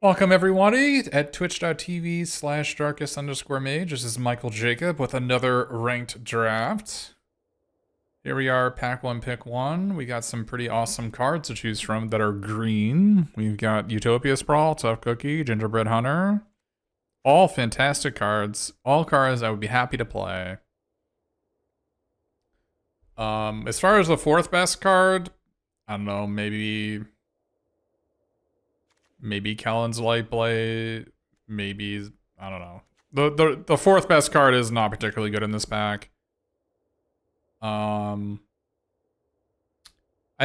Welcome everybody at twitch.tv/darkest_mage. This is Michael Jacob with another ranked draft. Here we are, pack one, pick one. We got some pretty awesome cards to choose from that are green. We've got Utopia Sprawl, Tough Cookie, Gingerbread Hunter. All fantastic cards. All cards I would be happy to play. As far as the fourth best card, I don't know, maybe Kellen's Lightblade, maybe, I don't know. The fourth best card is not particularly good in this pack. I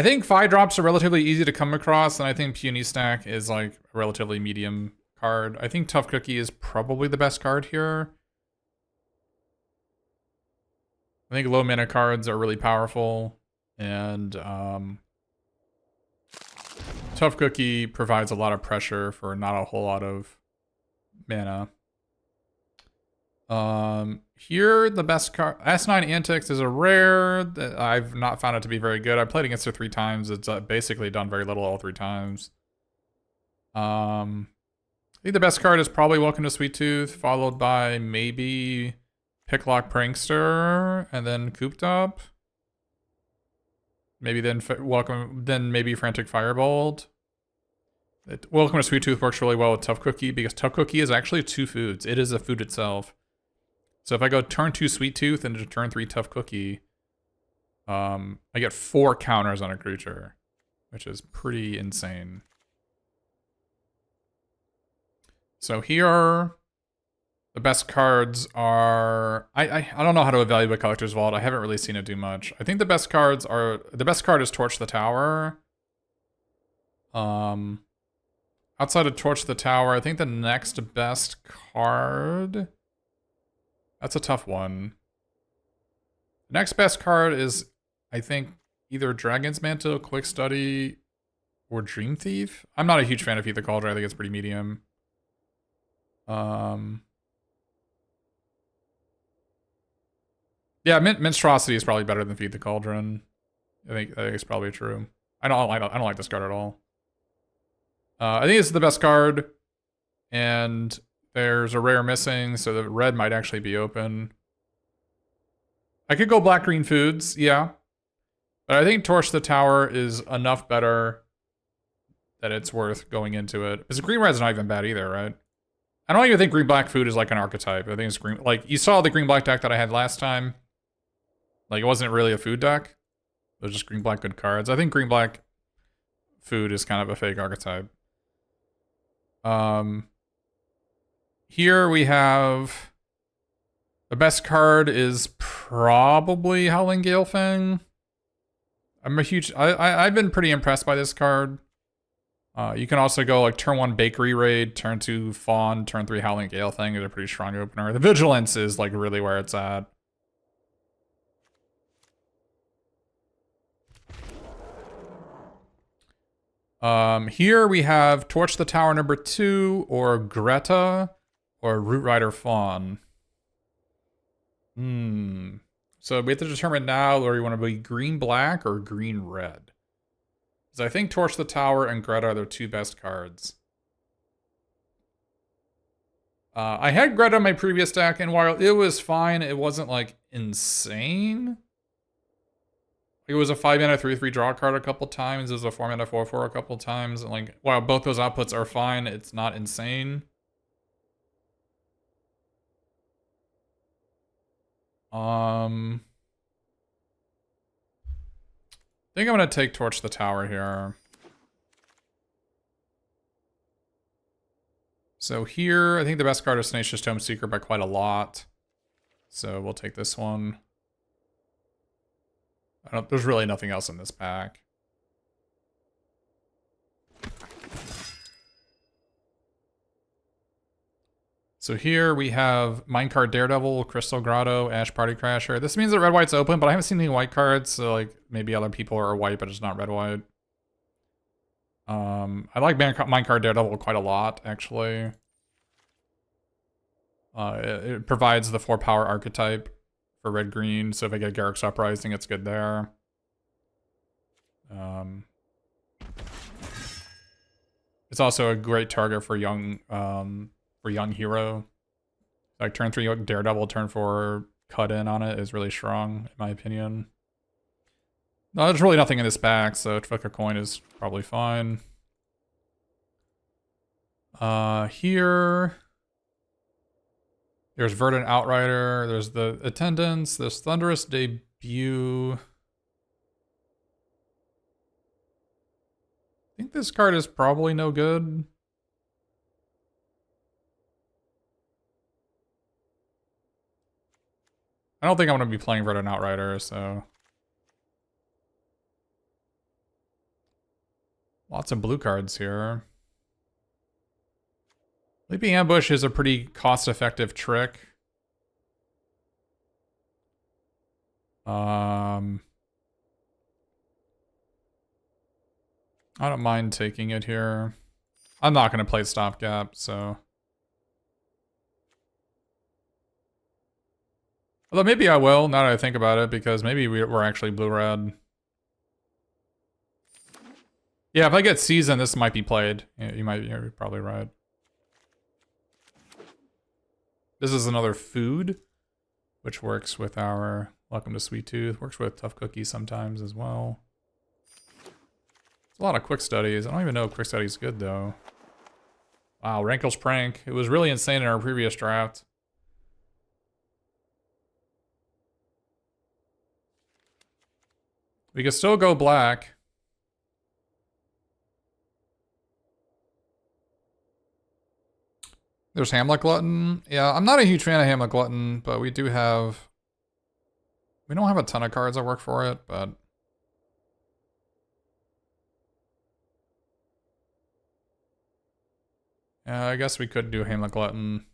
think 5-drops are relatively easy to come across, and I think Puny Stack is like a relatively medium card. I think Tough Cookie is probably the best card here. I think low mana cards are really powerful, and Tough Cookie provides a lot of pressure for not a whole lot of mana. Here, the best card, S9 Antics is a rare that I've not found it to be very good. I played against it 3 times. It's basically done very little all 3 times. I think the best card is probably Welcome to Sweet Tooth, followed by maybe Picklock Prankster, and then Cooped Up. Maybe then maybe Frantic Firebolt. Welcome to Sweet Tooth works really well with Tough Cookie because Tough Cookie is actually 2 foods. It is a food itself. So if I go turn 2 Sweet Tooth and turn 3 Tough Cookie, I get 4 counters on a creature, which is pretty insane. So here, the best cards are... I don't know how to evaluate Collector's Vault. I haven't really seen it do much. I think the best cards are... The best card is Torch the Tower. Outside of Torch the Tower, I think the next best card... That's a tough one. The next best card is, I think, either Dragon's Mantle, Quick Study, or Dream Thief. I'm not a huge fan of Feed the Cauldron. I think it's pretty medium. Yeah, Minstrosity is probably better than Feed the Cauldron. I think it's probably true. I don't like this card at all. I think it's the best card, and there's a rare missing, so the red might actually be open. I could go black-green foods, yeah. But I think Torch the Tower is enough better that it's worth going into it. Because green-red's not even bad either, right? I don't even think green-black food is like an archetype. I think it's green... Like, you saw the green-black deck that I had last time. Like, it wasn't really a food deck. It was just green-black good cards. I think green-black food is kind of a fake archetype. Here we have... The best card is probably Howling Galefang. I'm a huge... I've been pretty impressed by this card. You can also go like turn 1 Bakery Raid, turn 2 Fawn, turn 3 Howling Galefang is a pretty strong opener. The Vigilance is like really where it's at. Here we have Torch the Tower number 2, or Greta, or Root Rider Fawn. So we have to determine now whether you want to be green-black or green-red. Because I think Torch the Tower and Greta are the 2 best cards. I had Greta in my previous deck, and while it was fine, it wasn't, like, insane. It was a 5-mana 3/3 draw card a couple times. It was a 4-mana 4/4 a couple times. And like, while both those outputs are fine, it's not insane. I think I'm gonna take Torch the Tower here. So here, I think the best card is Tenacious Tome Seeker by quite a lot. So we'll take this one. There's really nothing else in this pack. So here we have Minecart Daredevil, Crystal Grotto, Ash Party Crasher. This means that red-white's open, but I haven't seen any white cards, so like maybe other people are white, but it's not red-white. I like Minecart Daredevil quite a lot, actually. It provides the 4-power archetype for red-green, so if I get Garruk's Uprising, it's good there. It's also a great target for young hero. Like turn 3 Daredevil, turn 4 cut in on it is really strong, in my opinion. No, there's really nothing in this pack, so flick a coin is probably fine. Here, there's Verdant Outrider, there's the Attendants, there's Thunderous Debut. I think this card is probably no good. I don't think I'm going to be playing Verdant Outrider, so... Lots of blue cards here. Leaping Ambush is a pretty cost-effective trick. I don't mind taking it here. I'm not going to play Stopgap, so... Although maybe I will, now that I think about it, because maybe we're actually blue-red. Yeah, if I get Season, this might be played. Yeah, you're probably right. This is another food, which works with our Welcome to Sweet Tooth. Works with Tough Cookies sometimes as well. It's a lot of Quick Studies. I don't even know if Quick Studies is good, though. Wow, Rankle's Prank. It was really insane in our previous draft. We can still go black. There's Hamlet Glutton. Yeah, I'm not a huge fan of Hamlet Glutton, but we do have... We don't have a ton of cards that work for it, but... Yeah, I guess we could do Hamlet Glutton.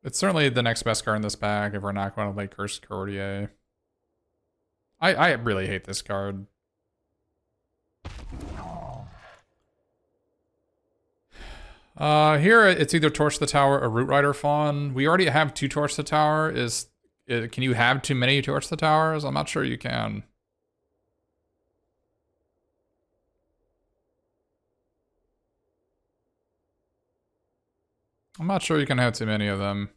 It's certainly the next best card in this pack if we're not going to play Cursed Courtier. I really hate this card. Here it's either Torch the Tower or Root Rider Fawn. We already have 2 Torch the Tower. Can you have too many Torch the Towers? I'm not sure you can. I'm not sure you can have too many of them.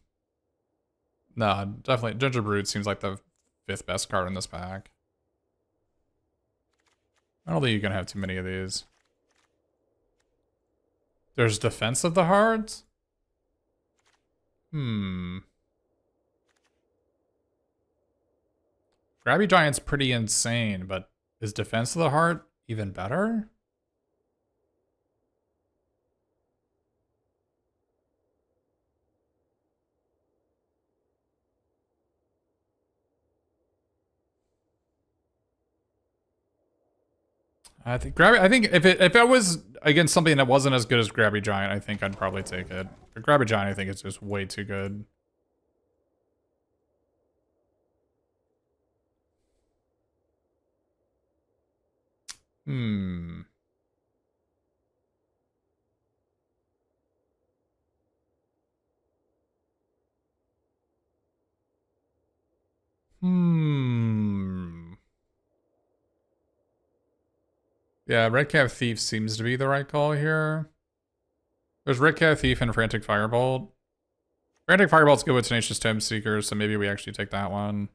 No, definitely. Gingerbread seems like the 5th best card in this pack. I don't think you can have too many of these. There's Defense of the Hearts? Grabby Giant's pretty insane, but is Defense of the Heart even better? I think if it was against something that wasn't as good as Grabby Giant, I think I'd probably take it. But Grabby Giant, I think it's just way too good. Yeah, Red Cap Thief seems to be the right call here. There's Red Cap Thief and Frantic Firebolt. Frantic Firebolt's good with Tenacious Tomb Seekers, so maybe we actually take that one.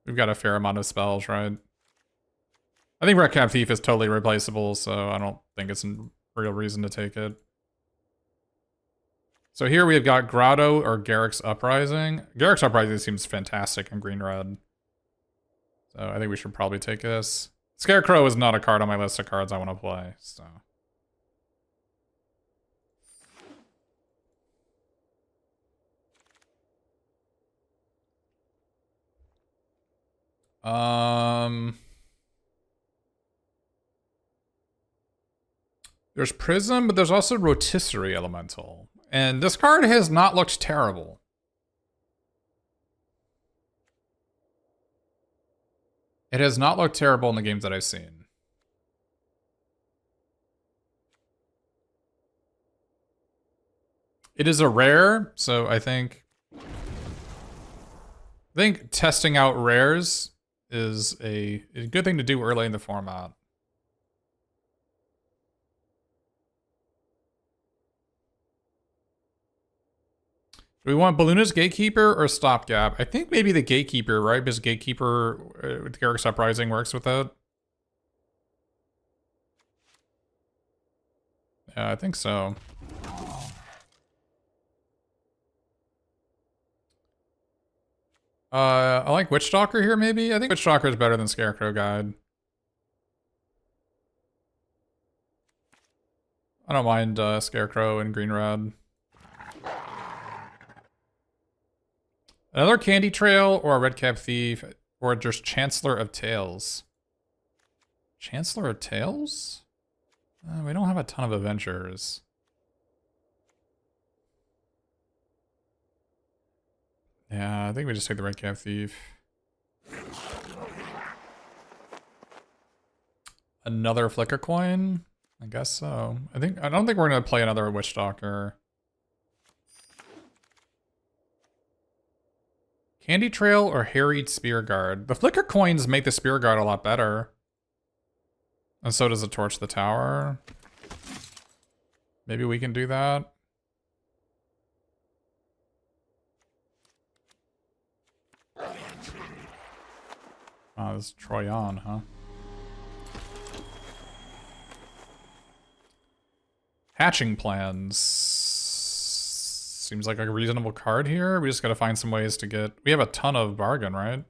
We've got a fair amount of spells, right? I think Red Cap Thief is totally replaceable, so I don't think it's a real reason to take it. So here we've got Grotto or Garrick's Uprising. Garrick's Uprising seems fantastic in green-red. So I think we should probably take this. Scarecrow is not a card on my list of cards I want to play, so... There's Prism, but there's also Rotisserie Elemental. And this card has not looked terrible. It has not looked terrible in the games that I've seen. It is a rare, so I think testing out rares is a good thing to do early in the format. Do we want Balloonist Gatekeeper or Stopgap? I think maybe the Gatekeeper, right? Because Gatekeeper with Garrick's Uprising works with it. Yeah, I think so. I like Witchstalker here, maybe? I think Witchstalker is better than Scarecrow Guide. I don't mind Scarecrow and Green Red. Another Candy Trail or a Redcap Thief or just Chancellor of Tales. Chancellor of Tales? We don't have a ton of adventures. Yeah, I think we just take the Redcap Thief. Another Flicker Coin? I guess so. I don't think we're gonna play another Witchstalker. Candy Trail or Harried Spear Guard? The Flicker Coins make the Spear Guard a lot better. And so does the Torch the Tower. Maybe we can do that. Oh, this is Troyan, huh? Hatching Plans. Seems like a reasonable card here. We just gotta find some ways to get... We have a ton of bargain, right?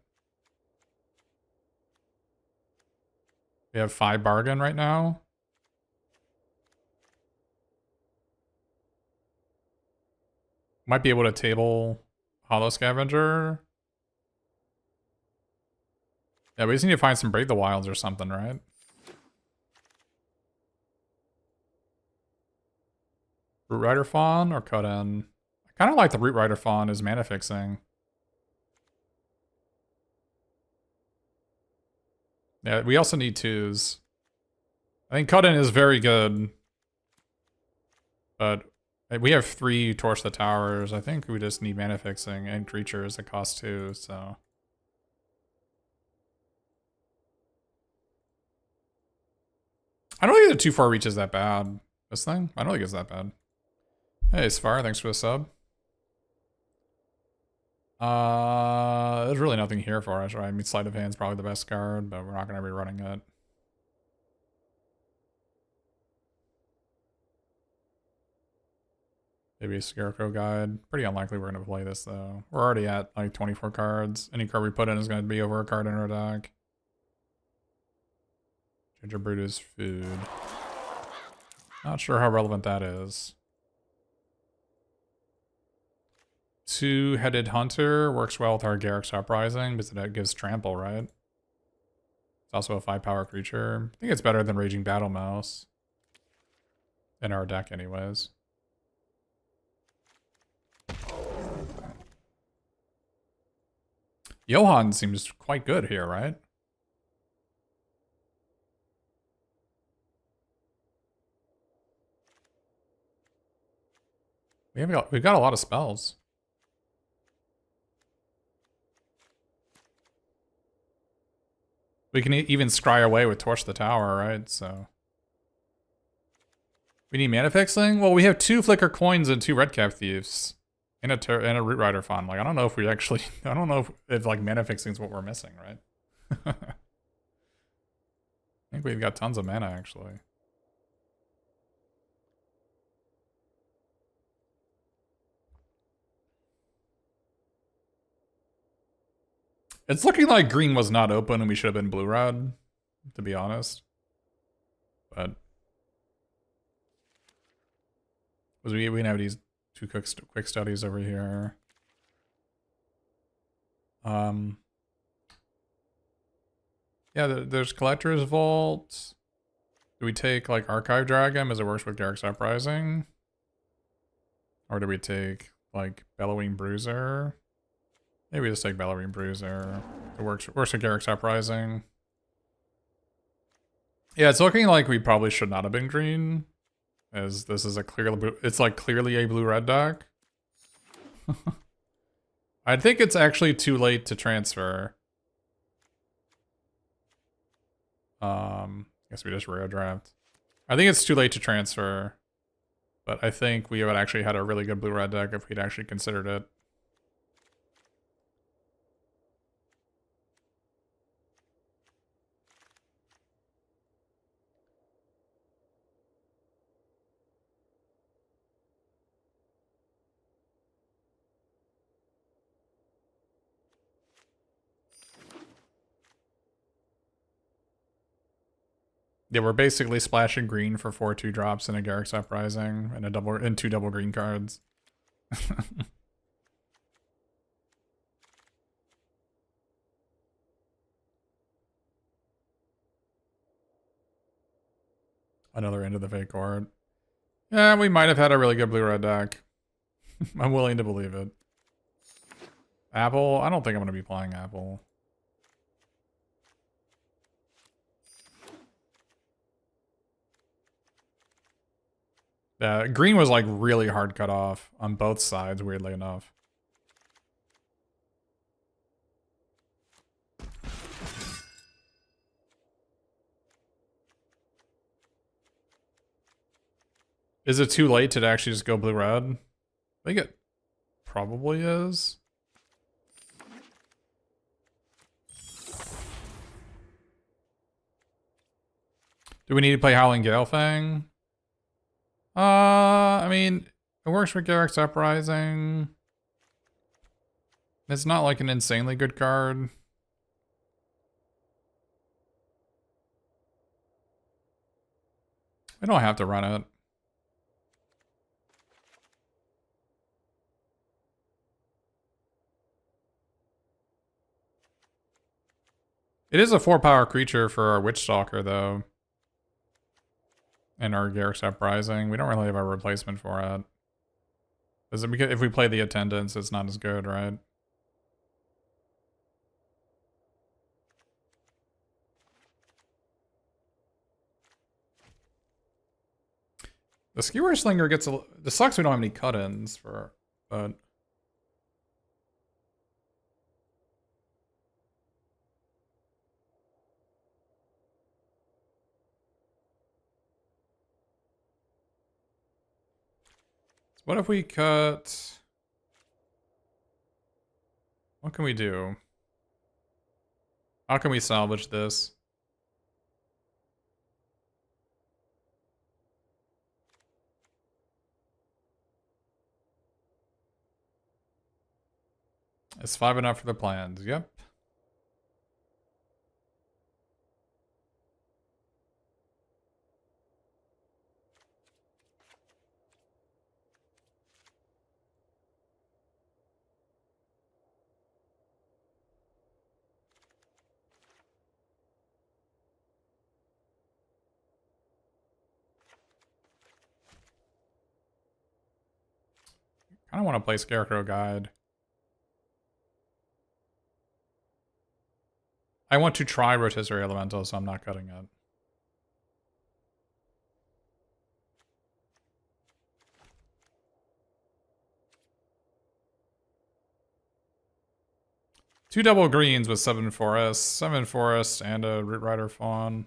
We have 5 bargain right now. Might be able to table Hollow Scavenger. Yeah, we just need to find some Brave the Wilds or something, right? Root Rider Fawn or Cut In? I kind of like the Root Rider Fawn as mana fixing. Yeah, we also need 2s. I think Cut In is very good. But we have 3 Torch the Towers. I think we just need mana fixing and creatures that cost 2, so... I don't think the 2-4 reach is that bad. This thing? I don't think it's that bad. Hey, Sfar, thanks for the sub. There's really nothing here for us, right? I mean, Sleight of Hand's probably the best card, but we're not going to be running it. Maybe a Scarecrow Guide. Pretty unlikely we're going to play this, though. We're already at, like, 24 cards. Any card we put in is going to be over a card in our deck. Gingerbread is food. Not sure how relevant that is. 2-Headed Hunter works well with our Garrick's Uprising because it gives trample, right? It's also a 5-power creature. I think it's better than Raging Battle Mouse. In our deck, anyways. Johan seems quite good here, right? We've got a lot of spells. We can even scry away with Torch the Tower, right? So we need mana fixing. Well, we have 2 Flicker Coins and 2 Redcap Thieves, and a Root Rider Fawn. Like, I don't know if we actually. I don't know if like mana fixing is what we're missing, right? I think we've got tons of mana actually. It's looking like green was not open and we should have been blue-red, to be honest. But we can have these 2 quick studies over here. Yeah, there's Collector's Vault. Do we take like Archive Dragon as it works with Garrick's Uprising? Or do we take like Bellowing Bruiser? Maybe just take Bellowing Bruiser. It works with Garrick's Uprising. Yeah, it's looking like we probably should not have been green, as this is it's like clearly a blue-red deck. I think it's actually too late to transfer. Guess we just rare draft. I think it's too late to transfer. But I think we would actually had a really good blue-red deck if we'd actually considered it. Yeah, we're basically splashing green for 4/2 drops in a Garrick's Uprising and 2 double green cards. Another End of the Fate Court. Yeah, we might have had a really good blue-red deck. I'm willing to believe it. Apple? I don't think I'm going to be playing Apple. Yeah, green was like really hard cut off on both sides, weirdly enough. Is it too late to actually just go blue-red? I think it probably is. Do we need to play Howling Gale Fang? I mean, it works for Garrick's Uprising. It's not like an insanely good card. I don't have to run it. It is a 4-power creature for our Witch Stalker, though. And our Garrick's Uprising. We don't really have a replacement for it. Is it because if we play the Attendants, it's not as good, right? The Skewer Slinger gets a... This sucks we don't have any cut-ins for... But... What if we cut... What can we do? How can we salvage this? Is 5 enough for the plans? Yep. I don't want to play Scarecrow Guide. I want to try Rotisserie Elemental, so I'm not cutting it. Two double greens with 7 forests. 7 forests and a Root Rider Fawn.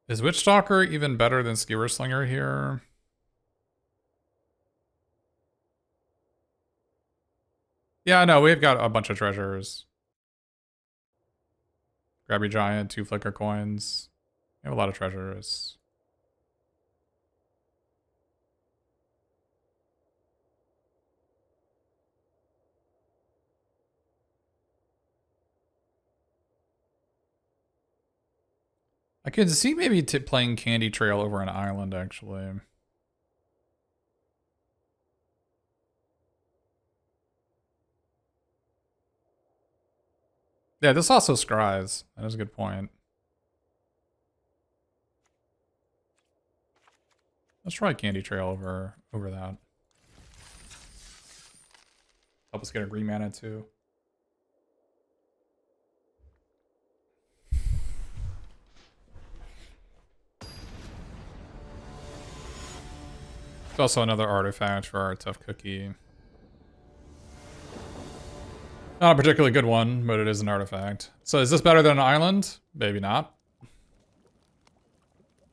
Is Witchstalker even better than Skewer Slinger here? Yeah, no, we've got a bunch of treasures. Grabby Giant, 2 Flicker Coins. We have a lot of treasures. I could see maybe playing Candy Trail over an island, actually. Yeah, this also scries. That is a good point. Let's try Candy Trail over that. Help us get a green mana too. It's also another artifact for our Tough Cookie. Not a particularly good one, but it is an artifact. So is this better than an island? Maybe not.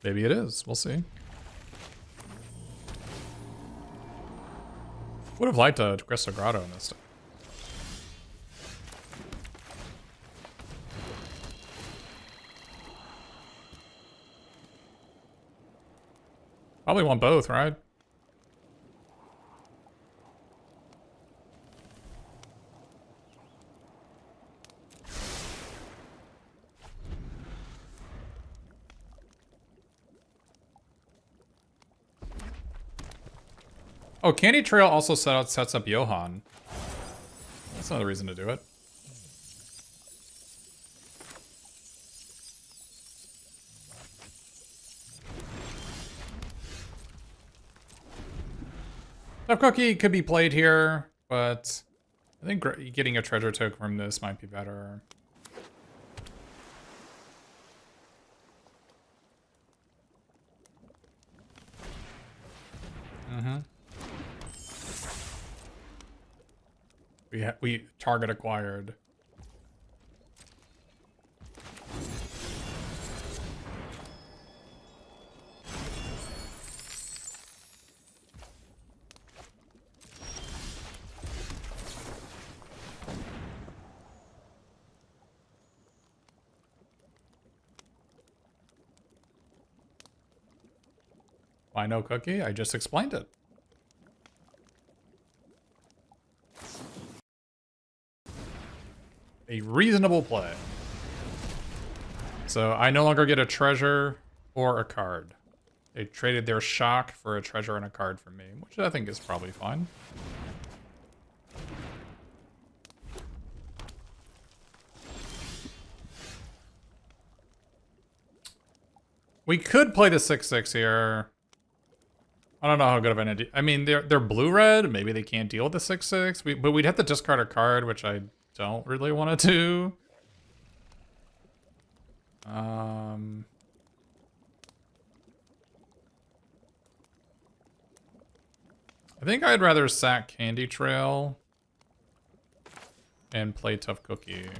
Maybe it is. We'll see. Would have liked a Crystal Grotto in this stuff. Probably want both, right? Oh, Candy Trail also sets up Johan. That's another reason to do it. Tough Cookie could be played here, but I think getting a treasure token from this might be better. Mm-hmm. We target acquired. Why no cookie? I just explained it. A reasonable play. So I no longer get a treasure or a card. They traded their shock for a treasure and a card from me, which I think is probably fine. We could play the 6/6 here. I don't know how good of an idea. I mean, they're blue-red. Maybe they can't deal with the 6/6. But we'd have to discard a card, which I don't really want to do. I think I'd rather sack Candy Trail and play Tough Cookie.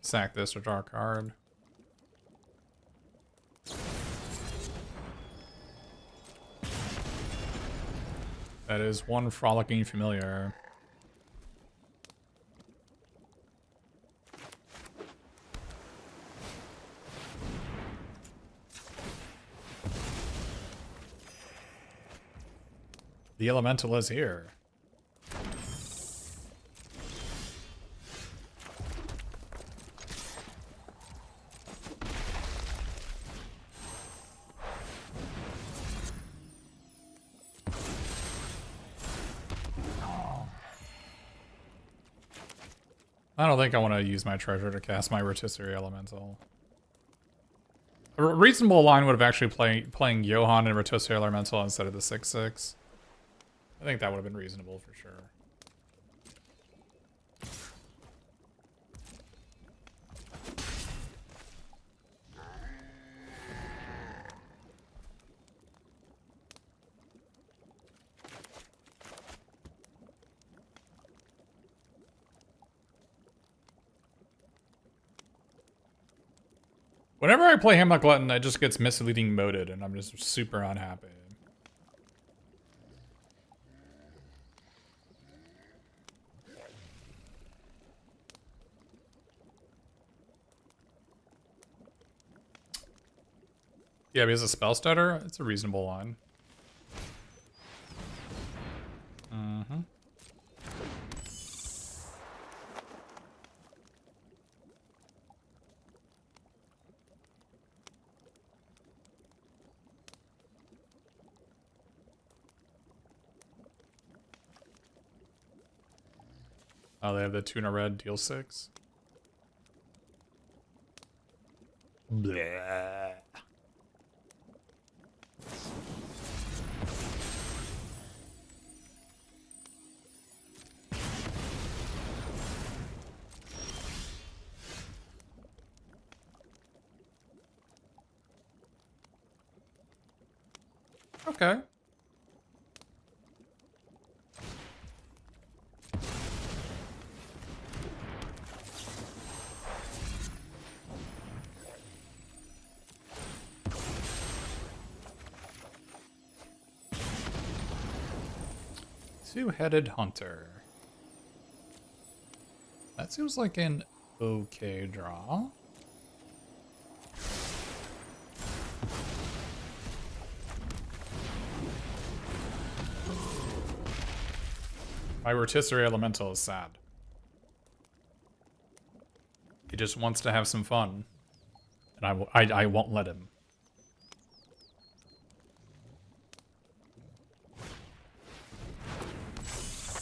Sack this or draw a card. That is one frolicking familiar. The elemental is here. I don't think I want to use my treasure to cast my Rotisserie Elemental. A reasonable line would have actually playing Johan and Rotisserie Elemental instead of the 6/6. I think that would have been reasonable for sure. Whenever I play Hemlock Glutton, it just gets misleading moded, and I'm just super unhappy. Yeah, because a spell stutter, it's a reasonable line. Mm-hmm. Oh, they have the tuna red deal 6. Bleh. Okay. Two-headed hunter. That seems like an okay draw. My rotisserie elemental is sad. He just wants to have some fun, and I won't let him.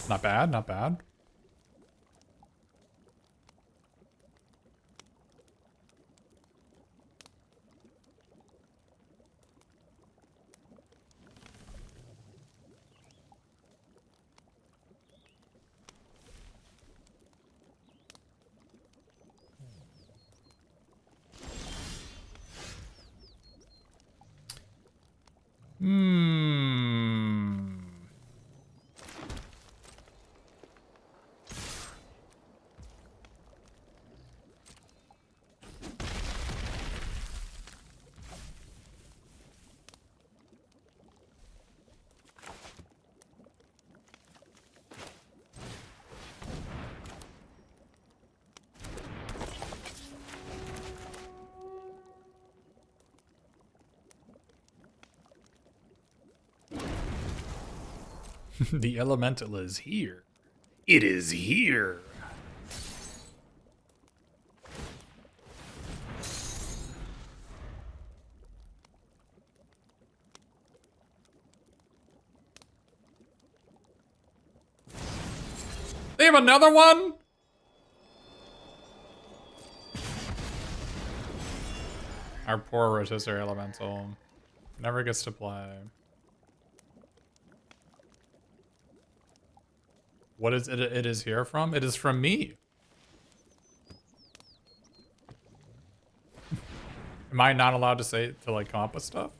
Not bad, not bad. The elemental is here. It is here. They have another one? Our poor rotisserie elemental never gets to play. What is it? It is here from? It is from me. Am I not allowed to say to like come up with stuff?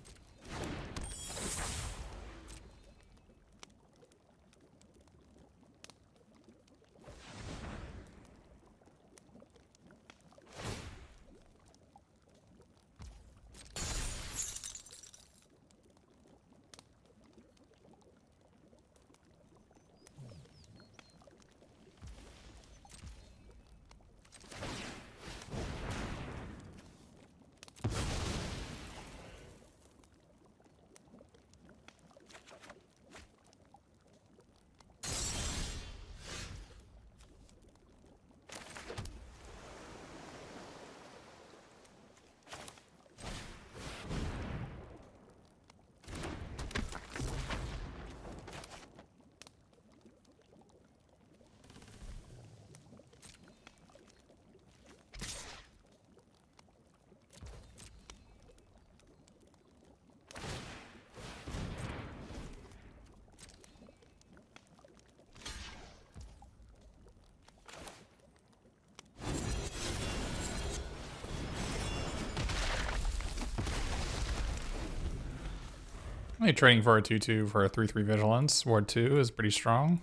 Only trading for a 2/2 for a 3/3 vigilance. Ward 2 is pretty strong.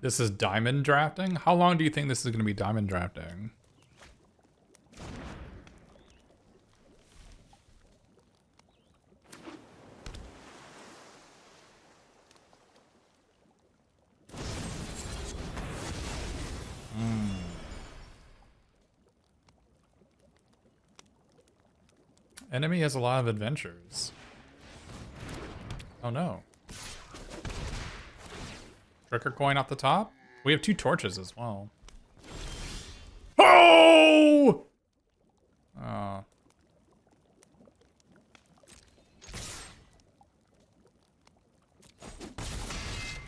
This is diamond drafting? How long do you think this is going to be diamond drafting? Enemy has a lot of adventures. Oh no. Tricker coin off the top? We have 2 torches as well. Oh! Oh.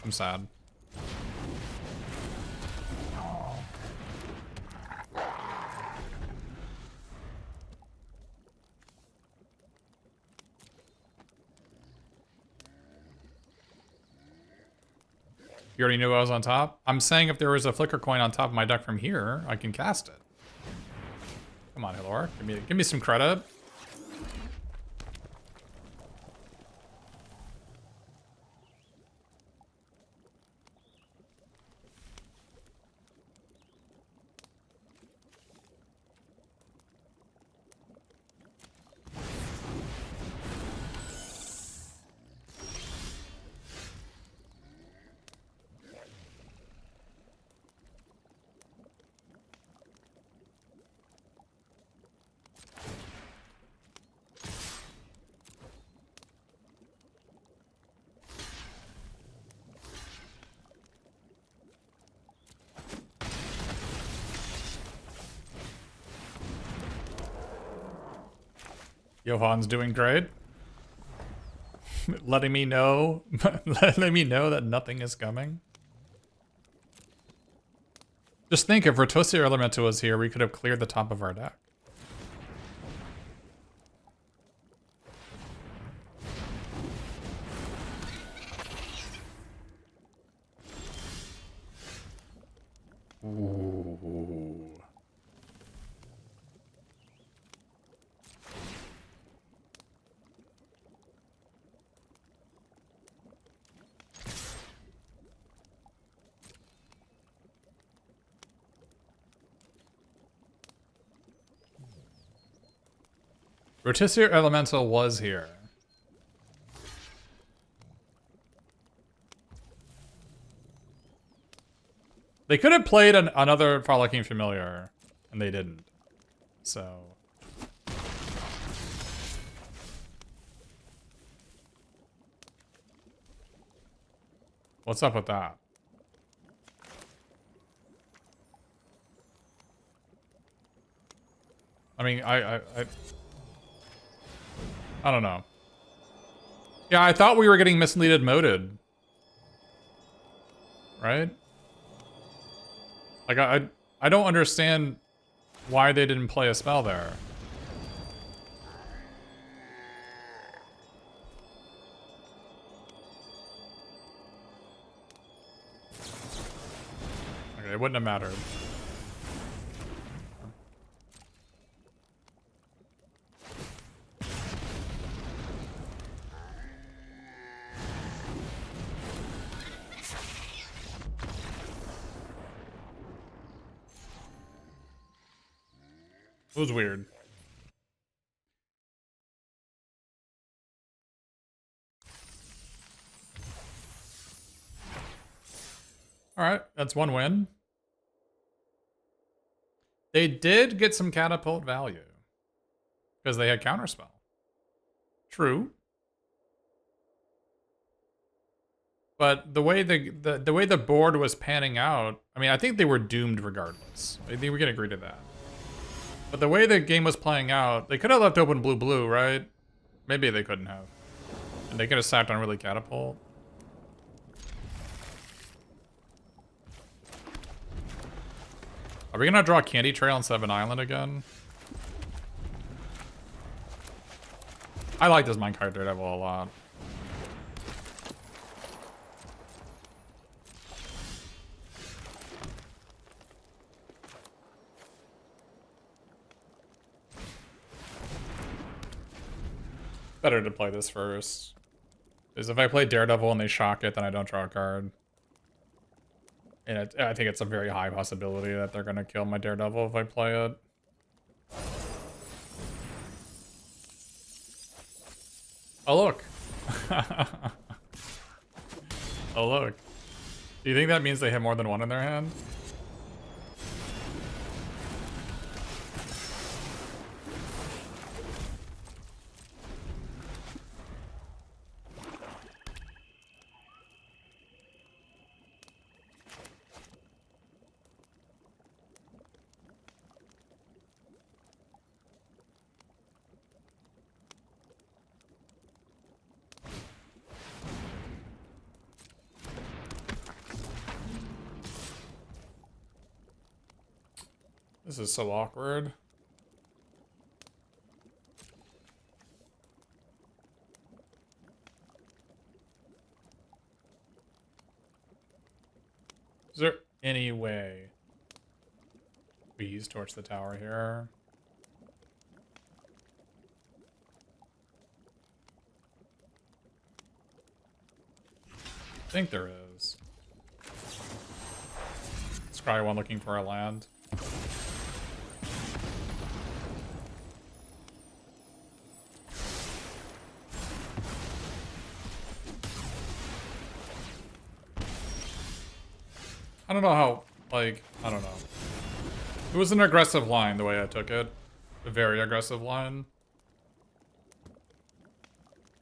I'm sad. You already knew I was on top? I'm saying if there was a flicker coin on top of my deck from here, I can cast it. Come on, Hilor. Give me some credit. Johan's doing great. letting me know that nothing is coming. Just think, if Rotosio Elemental was here, we could have cleared the top of our deck. Ooh. Rotisserie Elemental was here. They could have played another Frolicking Familiar, and they didn't. So... what's up with that? I mean, I don't know. Yeah, I thought we were getting misleaded moded. Right? Like, I don't understand why they didn't play a spell there. Okay, it wouldn't have mattered. It was weird. Alright, that's one win. They did get some catapult value. Because they had counterspell. True. But the way the way the board was panning out, I mean, I think they were doomed regardless. I think we can agree to that. But the way the game was playing out, they could have left open blue-blue, right? Maybe they couldn't have. And they could have sacked on really catapult. Are we gonna draw Candy Trail on Seven Island again? I like this Minecart Daredevil a lot. Better to play this first. Because if I play Daredevil and they shock it, then I don't draw a card. And I think it's a very high possibility that they're going to kill my Daredevil if I play it. Oh, look. Oh, look. Do you think that means they have more than one in their hand? This is so awkward. Is there any way we use Torch the Tower here? I think there is. Scry one looking for a land. I don't know how, like, I don't know. It was an aggressive line the way I took it. A very aggressive line.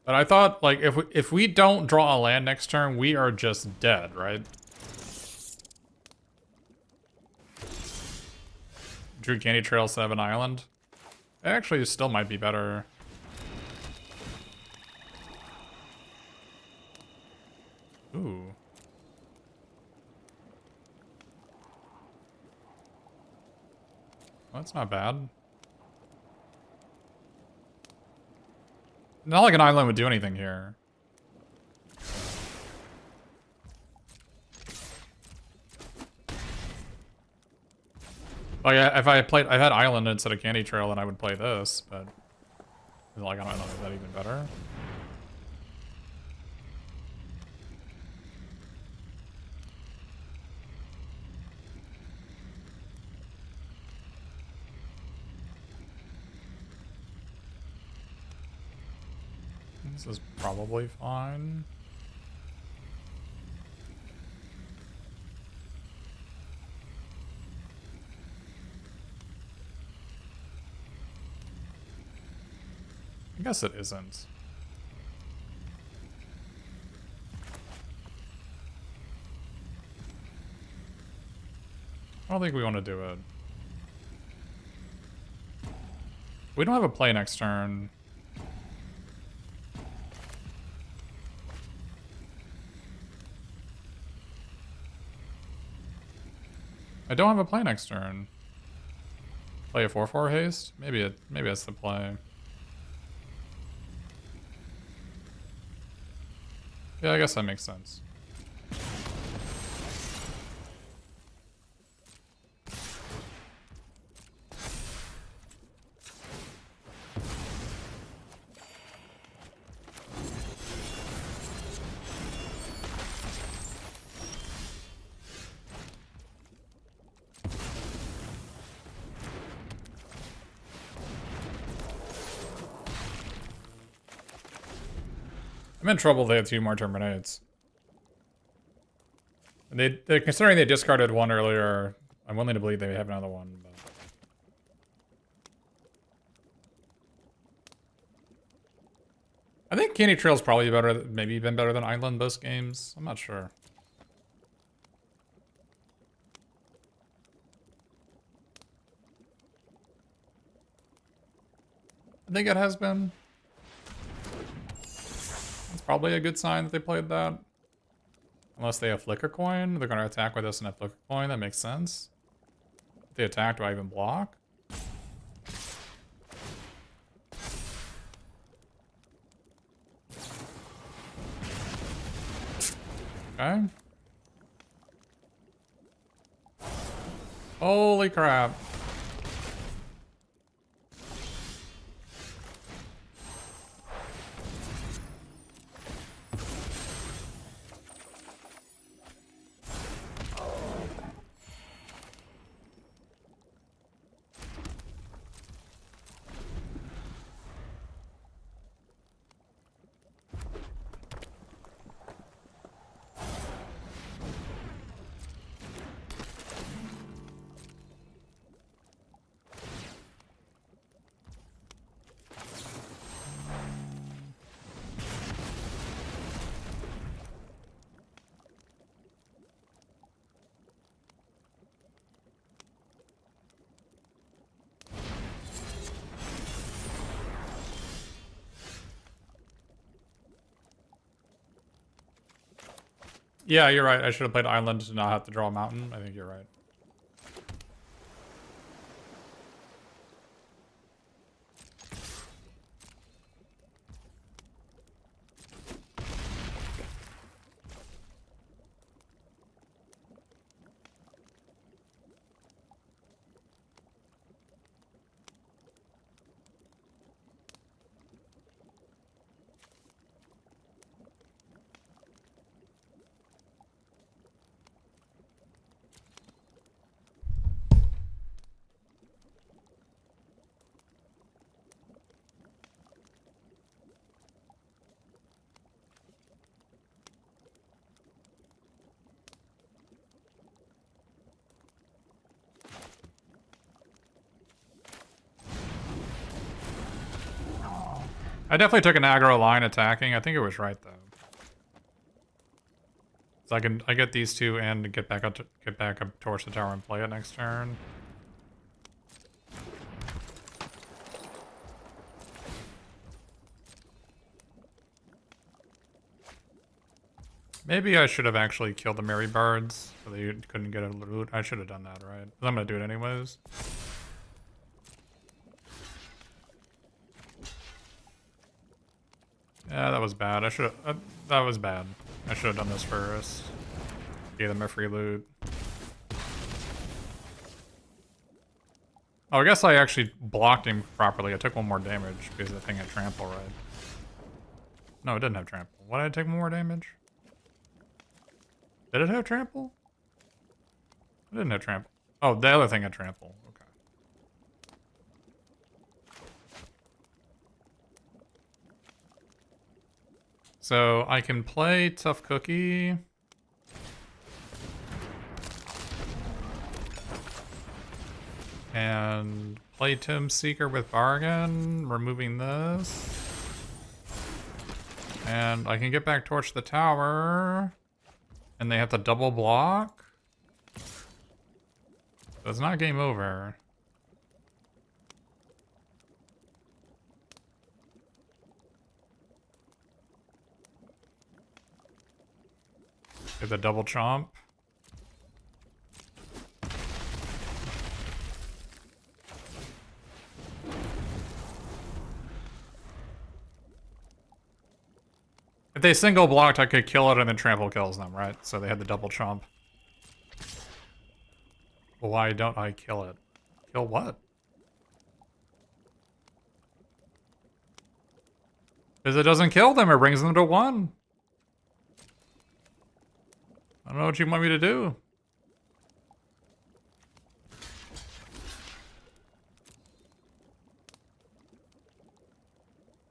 But I thought, like, if we don't draw a land next turn, we are just dead, right? Drew Candy Trail 7 Island. It actually still might be better. Well, that's not bad. Not like an island would do anything here. Like, if I had Island instead of Candy Trail, then I would play this, but like, I don't know, is that even better? This is probably fine. I guess it isn't. I don't think we want to do it. We don't have a play next turn. I don't have a play next turn. Play a 4/4 haste? Maybe that's the play. Yeah, I guess that makes sense. I'm in trouble. They had 2 more terminates. And they're considering they discarded one earlier. I'm willing to believe they have another one. But I think Candy Trail's probably better, maybe even better than Island most games. I'm not sure. I think it has been. It's probably a good sign that they played that. Unless they have Flicker Coin, they're going to attack with us in a Flicker Coin. That makes sense. If they attack, do I even block? Okay. Holy crap. Yeah, you're right. I should have played Island to not have to draw a mountain. I think you're right. I definitely took an aggro line attacking. I think it was right though. So I get these two and get back up towards the tower and play it next turn. Maybe I should have actually killed the Mary Birds so they couldn't get a loot. I should have done that, right? I'm gonna do it anyways. Yeah, that was bad. I should have. That was bad. I should have done this first. Gave them a free loot. Oh, I guess I actually blocked him properly. I took one more damage because the thing had trample, right? No, it didn't have trample. Why did I take one more damage? Did it have trample? It didn't have trample. Oh, the other thing had trample. Okay. So I can play Tough Cookie. And play Tomb Seeker with Bargain, removing this. And I can get back towards the tower. And they have to double block. So it's not game over. Get the double chomp. If they single blocked, I could kill it and then trample kills them, right? So they had the double chomp. Well, why don't I kill it? Kill what? Because it doesn't kill them, it brings them to 1. I don't know what you want me to do.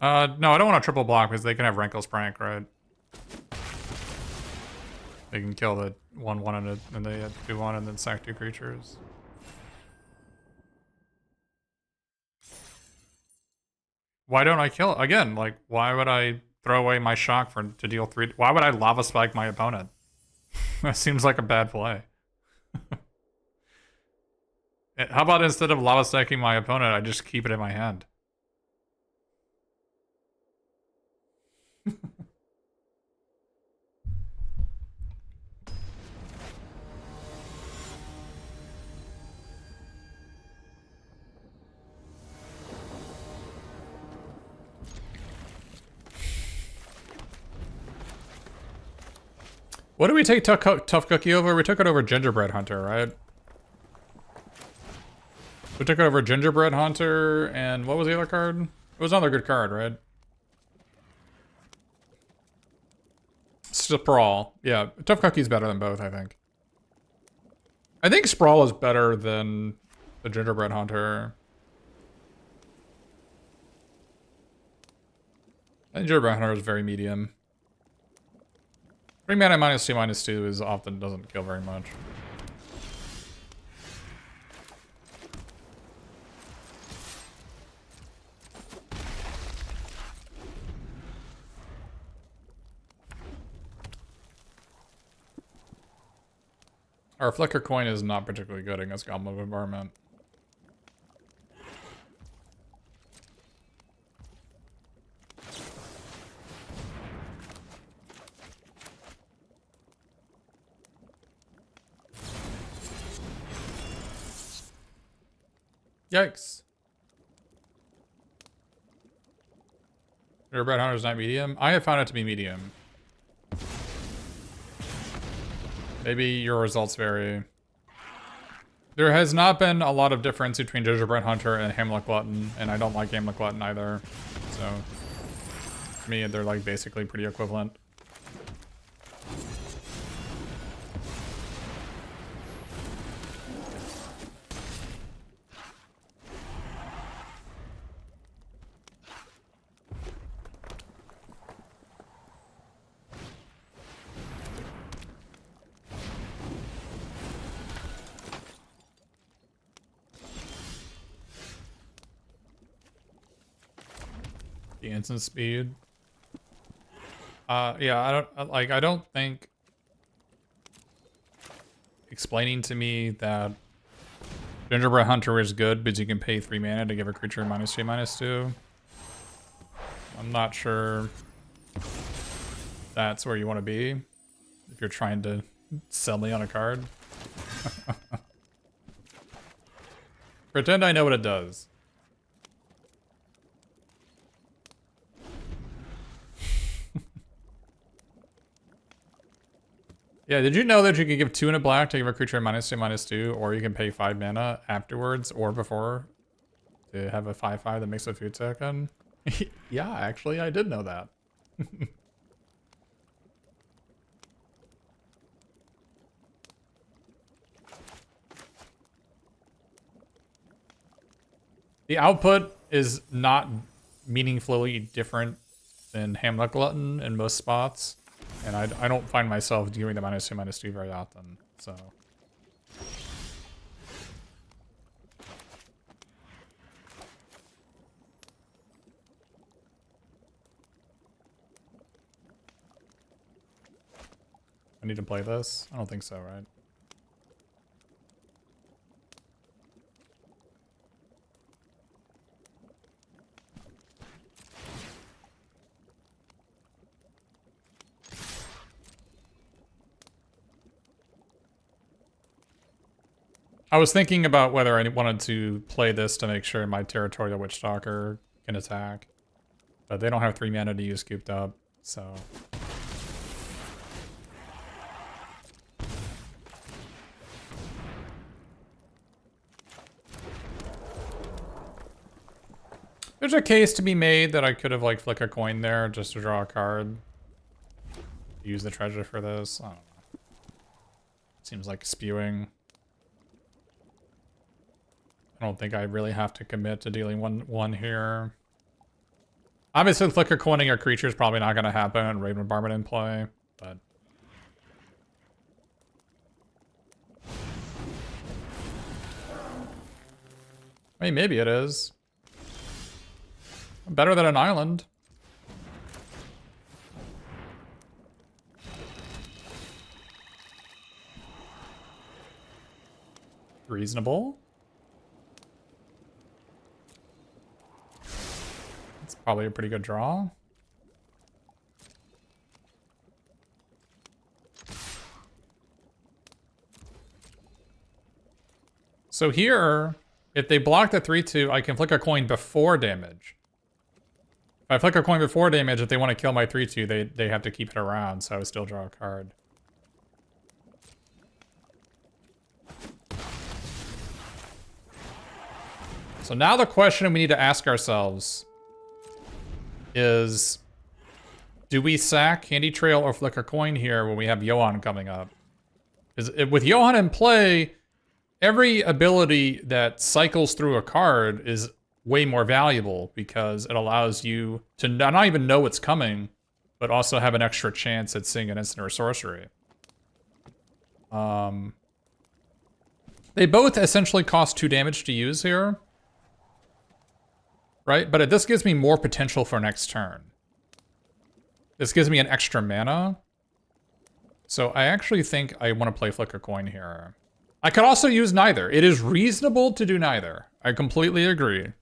No, I don't want to triple block because they can have Rankle's Prank, right? They can kill the 1/1 and they have 2/1 and then sack 2 creatures. Why don't I kill it? Again, like, why would I throw away my shock to deal 3? Why would I Lava Spike my opponent? That seems like a bad play. How about instead of Lava Spiking my opponent, I just keep it in my hand? What did we take Tough Cookie over? We took it over Gingerbread Hunter, right? We took it over Gingerbread Hunter, and what was the other card? It was another good card, right? Sprawl. Yeah, Tough Cookie's better than both, I think. I think Sprawl is better than the Gingerbread Hunter. I think Gingerbread Hunter is very medium. 3 mana -2/-2 is often doesn't kill very much. Our Flicker Coin is not particularly good against Goblin Bombardment. Yikes. Gingerbread Hunter's not medium? I have found it to be medium. Maybe your results vary. There has not been a lot of difference between Gingerbread Hunter and Hamlet Glutton, and I don't like Hamlet Glutton either. So, to me, they're like basically pretty equivalent. The instant speed. Yeah, I don't think explaining to me that Gingerbread Hunter is good because you can pay 3 mana to give a creature -2/-2. I'm not sure that's where you want to be if you're trying to sell me on a card. Pretend I know what it does. Yeah, did you know that you can give 2 in a black to give a creature -2/-2, or you can pay 5 mana afterwards or before to have a 5/5 that makes a food token? Yeah, actually, I did know that. The output is not meaningfully different than Hamlet Glutton in most spots, and I don't find myself doing the -2/-2 very often, so. I need to play this? I don't think so, right? I was thinking about whether I wanted to play this to make sure my Territorial Witchstalker can attack. But they don't have 3 mana to use scooped up, so. There's a case to be made that I could have like flick a coin there just to draw a card. Use the treasure for this. I don't know. Seems like spewing. I don't think I really have to commit to dealing one here. Obviously, flicker coining a creature is probably not going to happen and Raven Barman in play, but. I mean, maybe it is. Better than an island. Reasonable. It's probably a pretty good draw. So here, if they block the 3/2, I can flick a coin before damage. If I flick a coin before damage, if they want to kill my 3/2, they have to keep it around, so I would still draw a card. So now the question we need to ask ourselves is, do we sack Handy Trail or flick a coin here when we have Johan coming up? With Johan in play, every ability that cycles through a card is way more valuable because it allows you to not even know what's coming, but also have an extra chance at seeing an instant or sorcery. They both essentially cost 2 damage to use here. Right? But this gives me more potential for next turn. This gives me an extra mana. So I actually think I want to play Flick a Coin here. I could also use neither. It is reasonable to do neither. I completely agree.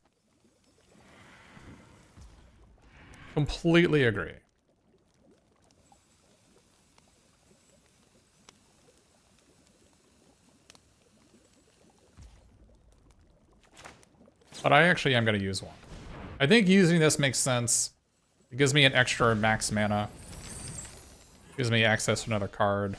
Completely agree. But I actually am going to use one. I think using this makes sense. It gives me an extra max mana. Gives me access to another card.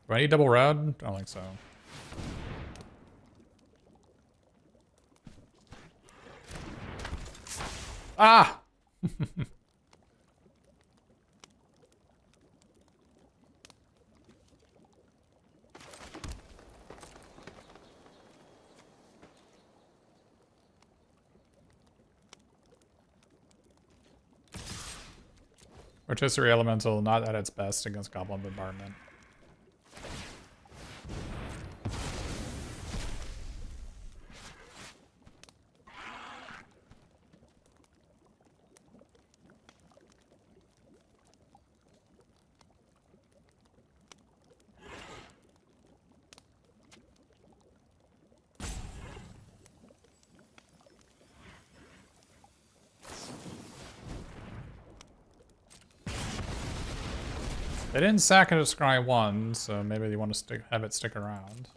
Do I need double red? I don't think so. Ah! Rotisserie Elemental, not at its best against Goblin Bombardment. They didn't sack it to scry 1, so maybe they want to have it stick around.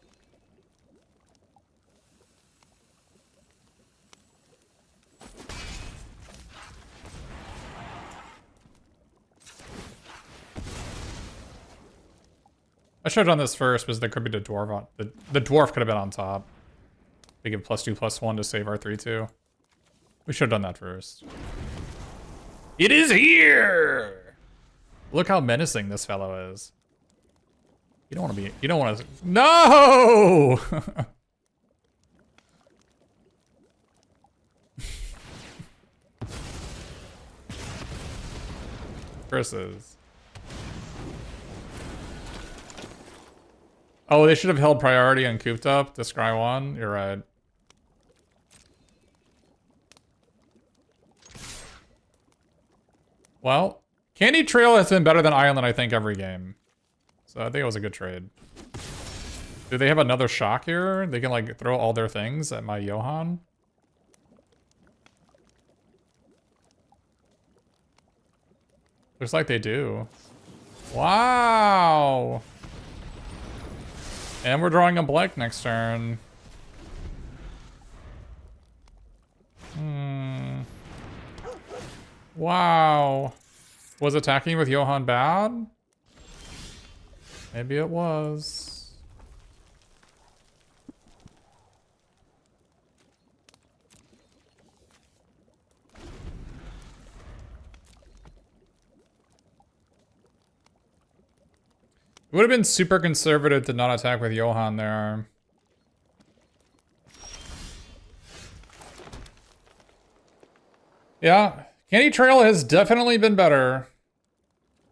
I should have done this first because there could be the dwarf on the dwarf could have been on top. We give +2/+1 to save our 3/2. We should have done that first. It is here! Look how menacing this fellow is. You don't want to be. You don't want to. No! Versus. Oh, they should have held priority and cooped up to scry 1. You're right. Well, Candy Trail has been better than Island, I think, every game. So I think it was a good trade. Do they have another shock here? They can, like, throw all their things at my Johan? Looks like they do. Wow! And we're drawing a blank next turn. Wow. Was attacking with Johan bad? Maybe it was. It would have been super conservative to not attack with Johan there. Yeah, Candy Trail has definitely been better.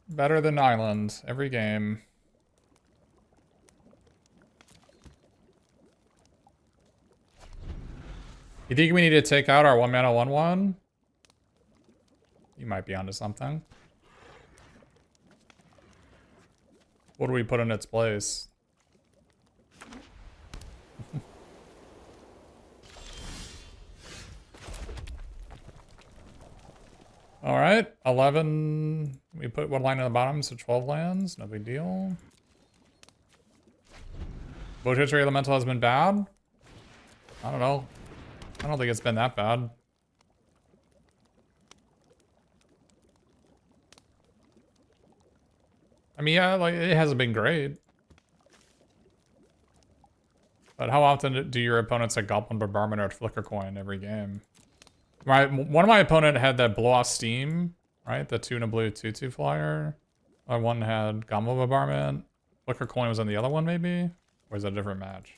Better than Island every game. You think we need to take out our 1-mana 1/1? You might be onto something. What do we put in its place? All right, 11. We put one line on the bottom, so 12 lands. No big deal. Votary Elemental has been bad. I don't know. I don't think it's been that bad. I mean, yeah, like, it hasn't been great. But how often do your opponents have Goblin Bombardment or Flicker Coin every game? Right, one of my opponent had that Blow Off Steam, right? The 2 and a blue 2/2 flyer. One had Goblin Bombardment. Flicker Coin was on the other one, maybe? Or is that a different match?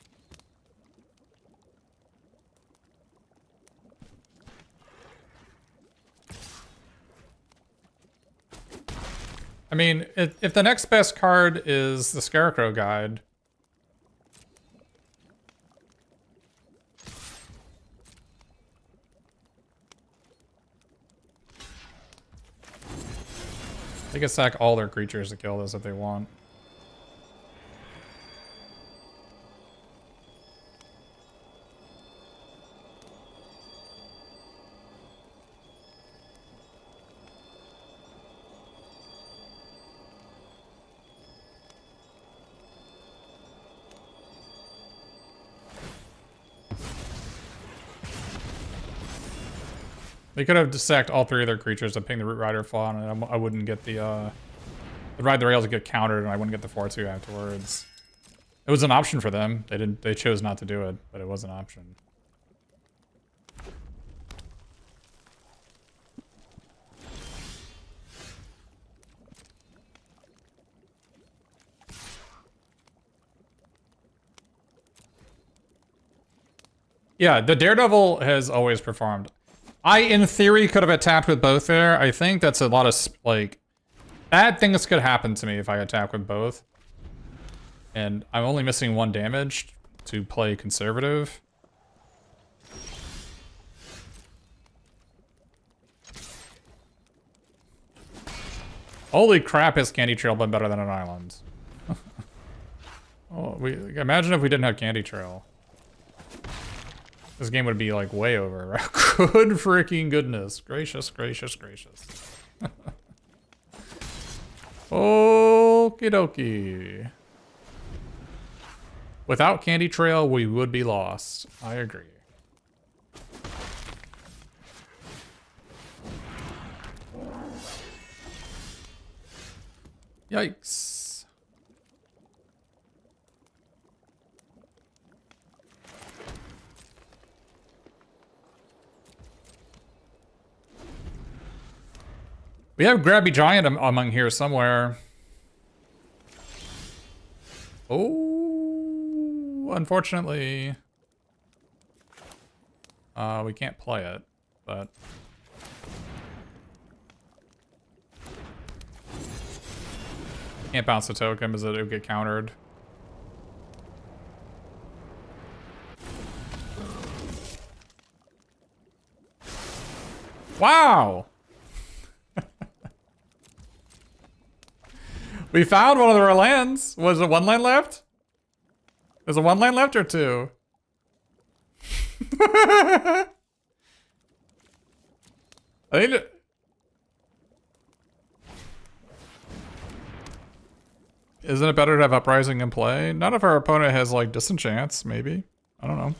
I mean, if the next best card is the Scarecrow Guide, they can sack all their creatures to kill this if they want. They could have just sacked all 3 of their creatures to ping the Root Rider Fawn, and I wouldn't get the Ride the Rails would get countered, and I wouldn't get the 4/2 afterwards. It was an option for them. They chose not to do it, but it was an option. Yeah, the Daredevil has always performed. I, in theory, could have attacked with both there. I think that's a lot of, like, bad things could happen to me if I attack with both. And I'm only missing 1 damage to play conservative. Holy crap, has Candy Trail been better than an Island? Oh, imagine if we didn't have Candy Trail. This game would be, like, way over. Good freaking goodness. Gracious, gracious, gracious. Okie dokie. Without Candy Trail, we would be lost. I agree. Yikes. We have Grabby Giant among here somewhere. Oh, unfortunately. We can't play it, but... Can't bounce the token because it would get countered. Wow! We found one of our lands. Was it one land left? There's a one land left or two? I think isn't it better to have Uprising in play? Not if our opponent has like Disenchants, maybe. I don't know.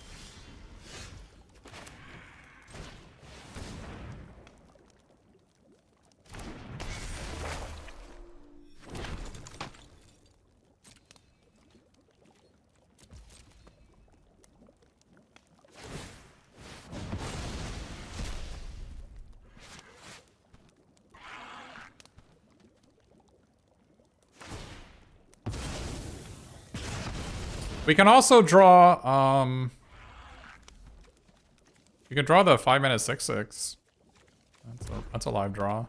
We can also draw, we can draw the 5-mana 6/6. That's a live draw.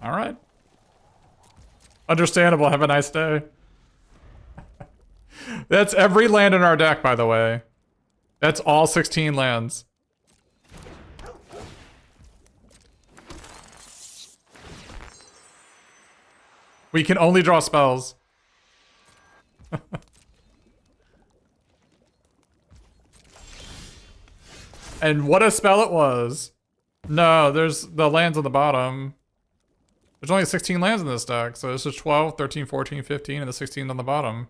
All right. Understandable. Have a nice day. That's every land in our deck, by the way. That's all 16 lands. We can only draw spells. And what a spell it was. No, there's the lands on the bottom. There's only 16 lands in this deck, so this is 12, 13, 14, 15, and the 16 on the bottom.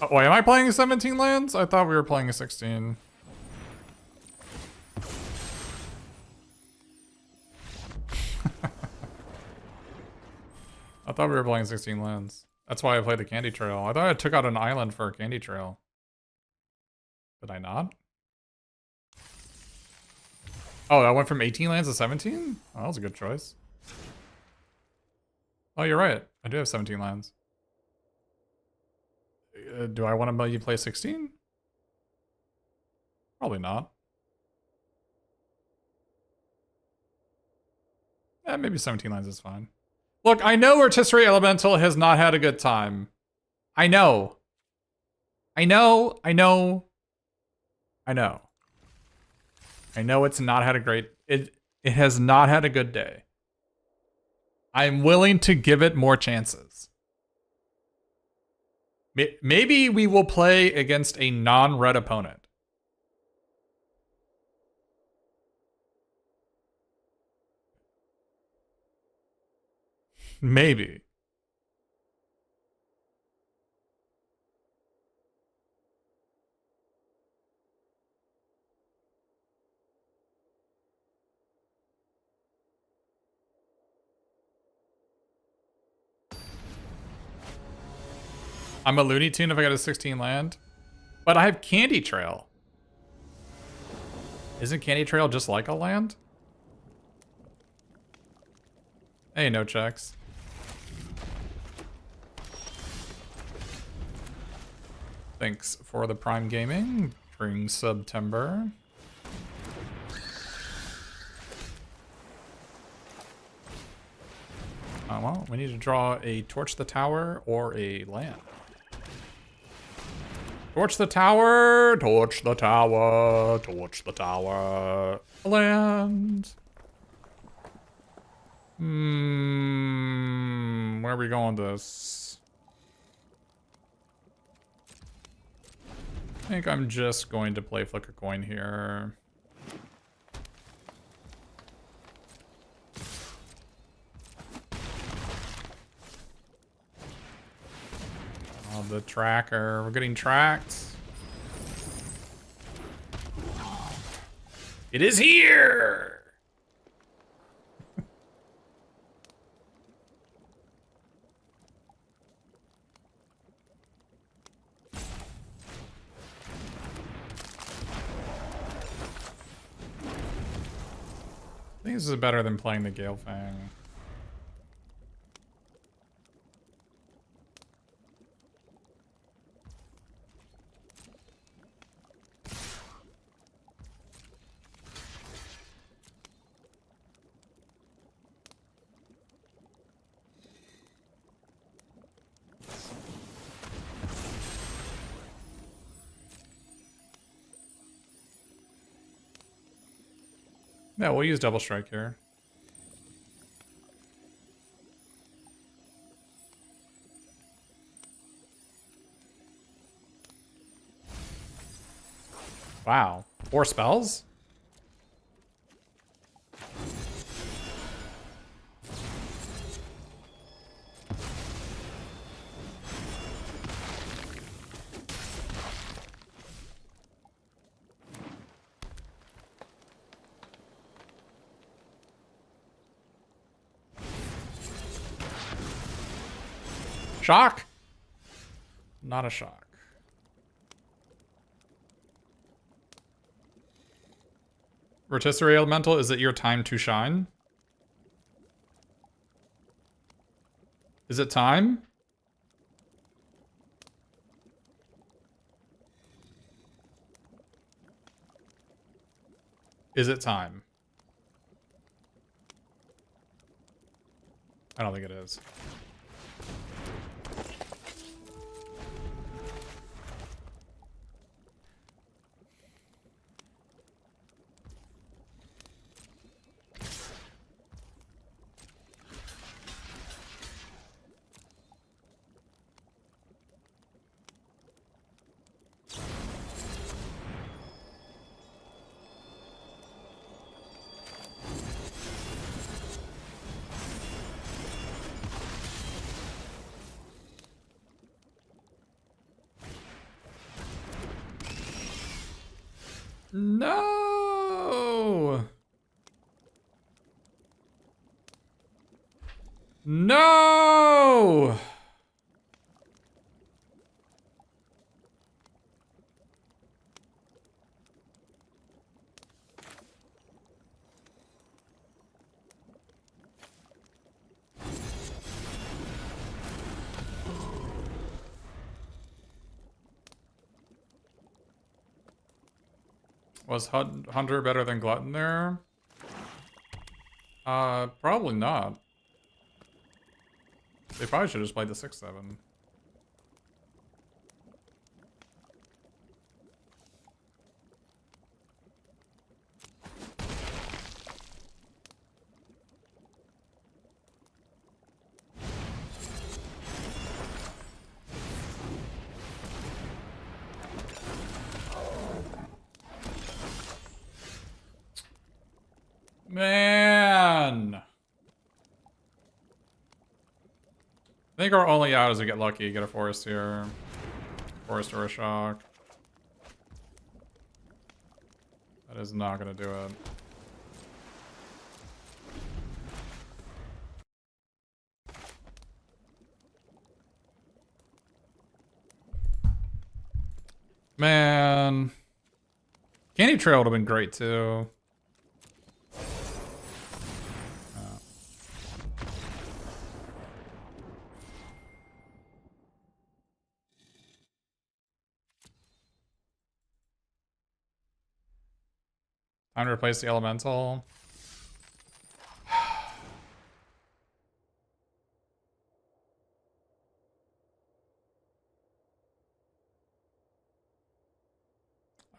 Oh, wait, am I playing 17 lands? I thought we were playing 16. I thought we were playing 16 lands. That's why I played the Candy Trail. I thought I took out an island for a Candy Trail. Did I not? Oh, I went from 18 lands to 17? Oh, that was a good choice. Oh, you're right. I do have 17 lands. Do I want to you play 16? Probably not. Yeah, maybe 17 lands is fine. Look, I know Rotisserie Elemental has not had a good time. I know. I know it's not had a great... It has not had a good day. I'm willing to give it more chances. Maybe we will play against a non-red opponent. Maybe. I'm a Looney Tune if I got a 16 land. But I have Candy Trail. Isn't Candy Trail just like a land? Hey, no checks. Thanks for the Prime Gaming during September. Well, we need to draw a Torch the Tower or a land. Torch the tower, torch the tower, torch the tower. Land. Where are we going with this? I think I'm just going to play Flick a Coin here. the tracker. We're getting tracked. It is here! I think this is better than playing the Gale Fang. Yeah, we'll use Double Strike here. Wow. 4 spells? Shock? Not a shock. Rotisserie Elemental, is it your time to shine? Is it time? Is it time? I don't think it is. No! No! Was Hunter better than Glutton there? Probably not. They probably should have just played the 6-7. Man! I think our only out is to get lucky, get a forest here. Forest or a shock. That is not gonna do it. Man. Candy Trail would have been great too. Time to replace the elemental. I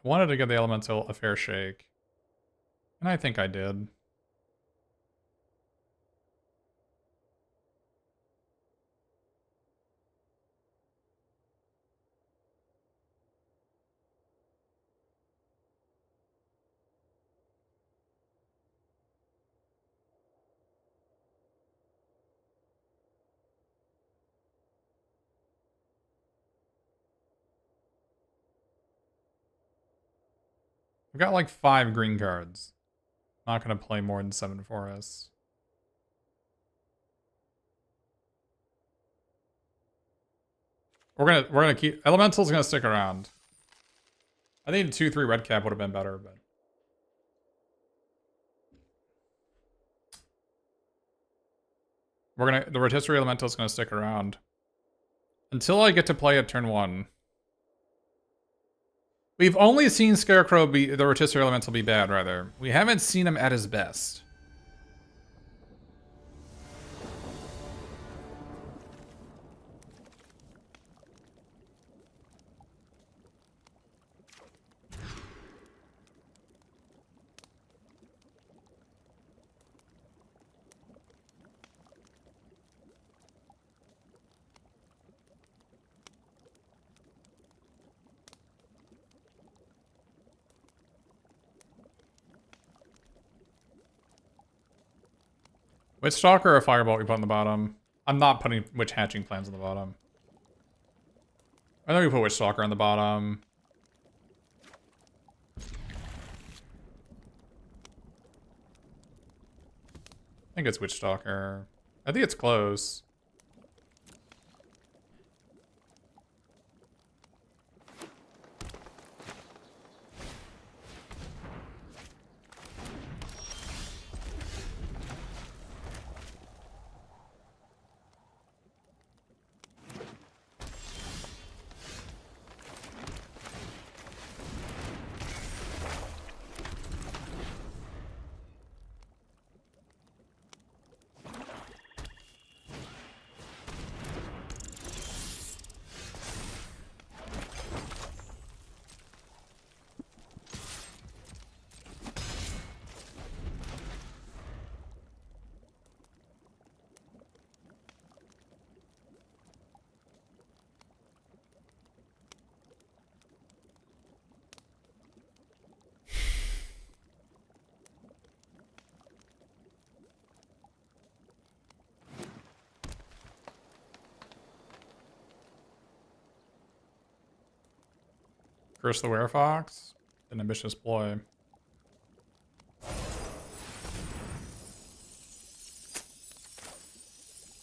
wanted to give the elemental a fair shake. And I think I did. We've got like 5 green cards. Not gonna play more than 7 forests. We're gonna keep Elemental's gonna stick around. I think 2/3 red cap would have been better, but the Rotisserie Elemental's gonna stick around. Until I get to play at turn 1. We've only seen Scarecrow the Rotisserie Elemental be bad, rather. We haven't seen him at his best. Witch Stalker or Firebolt we put on the bottom? I'm not putting Witch Hatching Plans on the bottom. I think we put Witch Stalker on the bottom. I think it's Witch Stalker. I think it's close. Curse the Werefox. An ambitious ploy.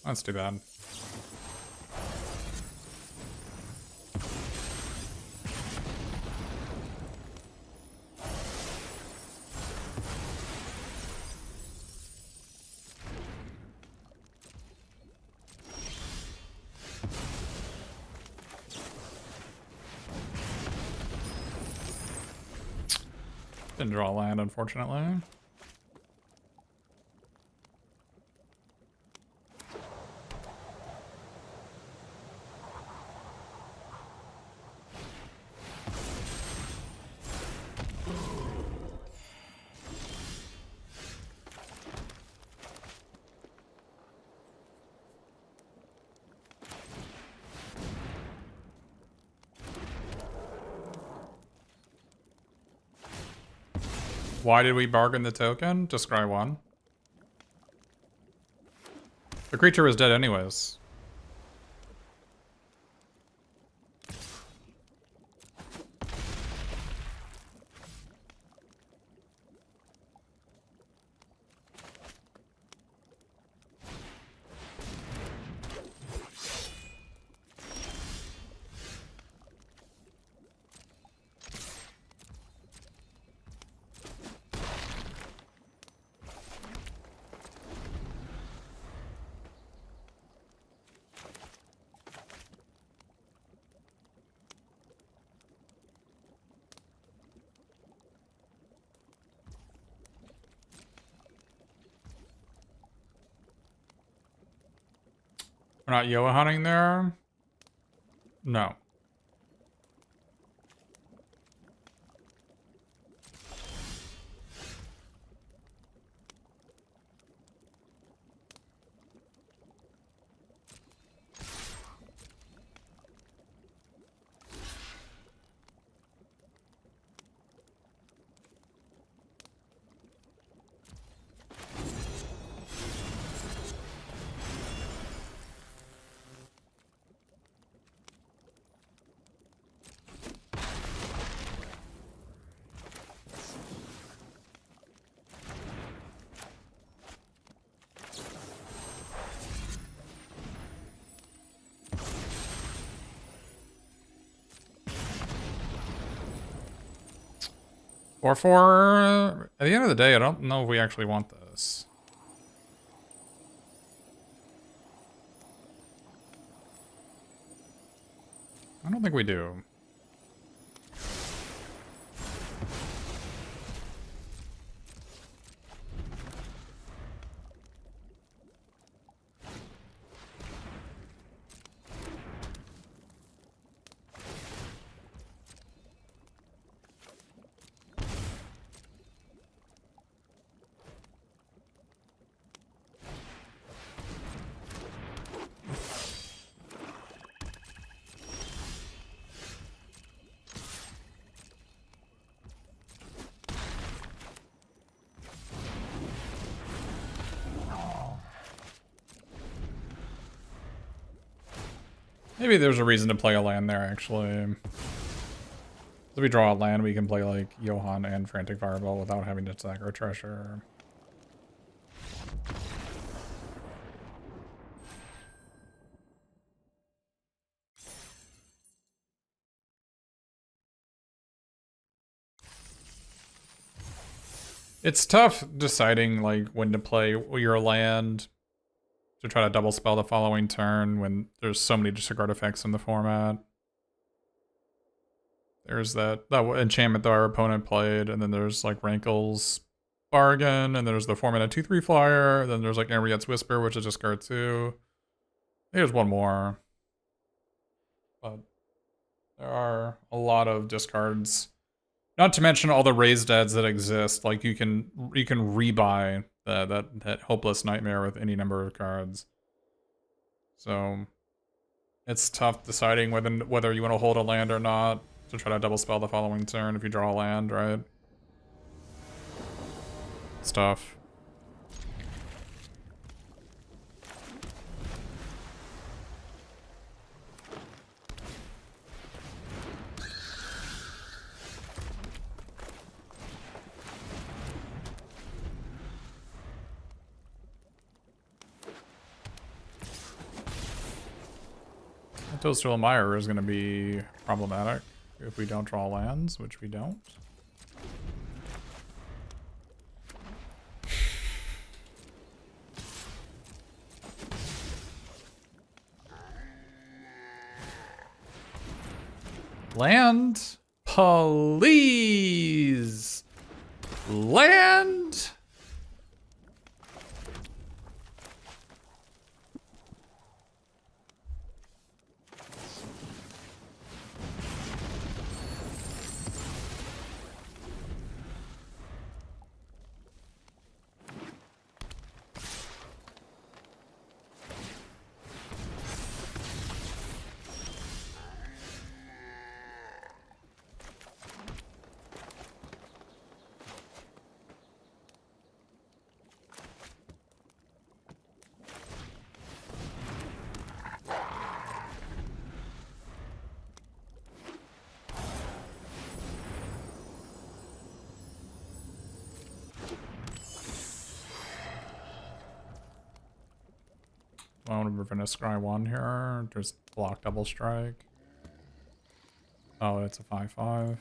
That's too bad. Didn't draw land, unfortunately. Why did we bargain the token? To scry 1. The creature was dead anyways. We're not Yoa hunting there? No. 4/4. At the end of the day, I don't know if we actually want this. I don't think we do. Maybe there's a reason to play a land there, actually. If we draw a land, we can play, like, Johann and Frantic Fireball without having to sack our treasure. It's tough deciding, like, when to play your land to try to double spell the following turn when there's so many disregard effects in the format. There's that enchantment that our opponent played, and then there's like Rankle's Bargain, and there's the 4-mana 2/3 flyer, then there's like Enriette's Whisper, which is discard 2. There's one more. But there are a lot of discards. Not to mention all the raised deads that exist. Like you can rebuy that Hopeless Nightmare with any number of cards. So it's tough deciding whether you want to hold a land or not to try to double spell the following turn if you draw a land, right? It's tough. Toadstool Mire is going to be problematic if we don't draw lands, which we don't. Land, please. Land. I want to prevent a scry 1 here. Just block double strike. Oh, it's a 5/5.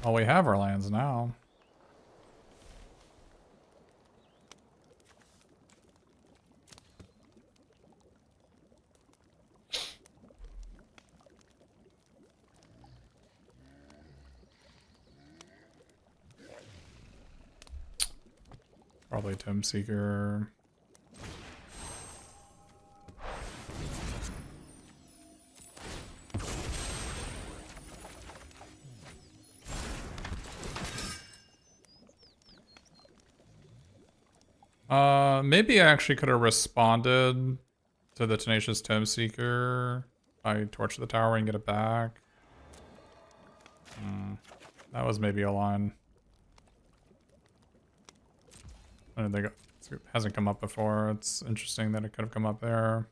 Well, we have our lands now. Probably Tomb Seeker. Maybe I actually could have responded to the Tenacious Tomb Seeker by Torch the Tower and get it back. That was maybe a line. I don't think it hasn't come up before. It's interesting that it could have come up there.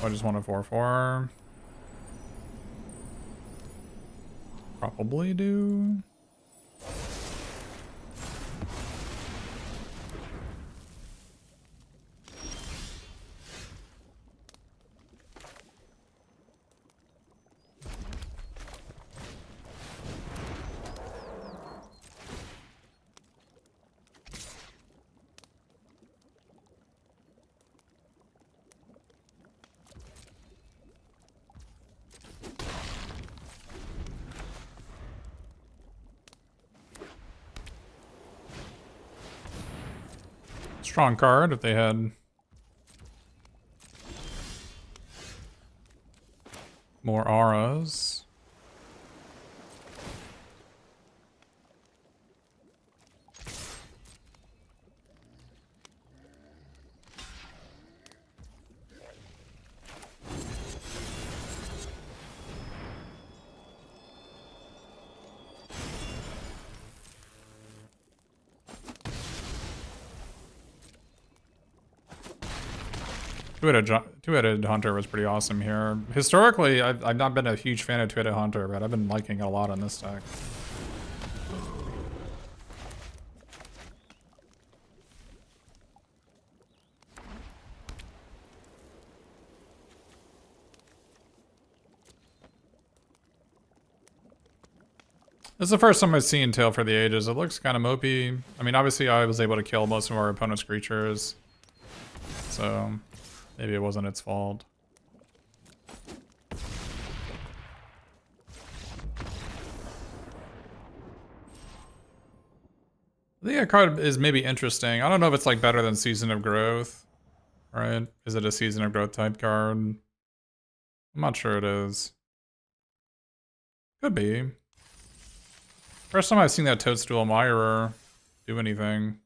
I just want a 4/4. Probably do. Strong card if they had more auras. Two-headed hunter was pretty awesome here. Historically, I've not been a huge fan of two-headed hunter, but I've been liking it a lot on this deck. This is the first time I've seen Tail for the Ages. It looks kind of mopey. I mean, obviously I was able to kill most of our opponent's creatures, so maybe it wasn't its fault. I think that card is maybe interesting. I don't know if it's like better than Season of Growth, right? Is it a Season of Growth type card? I'm not sure it is. Could be. First time I've seen that Toadstool Admirer do anything.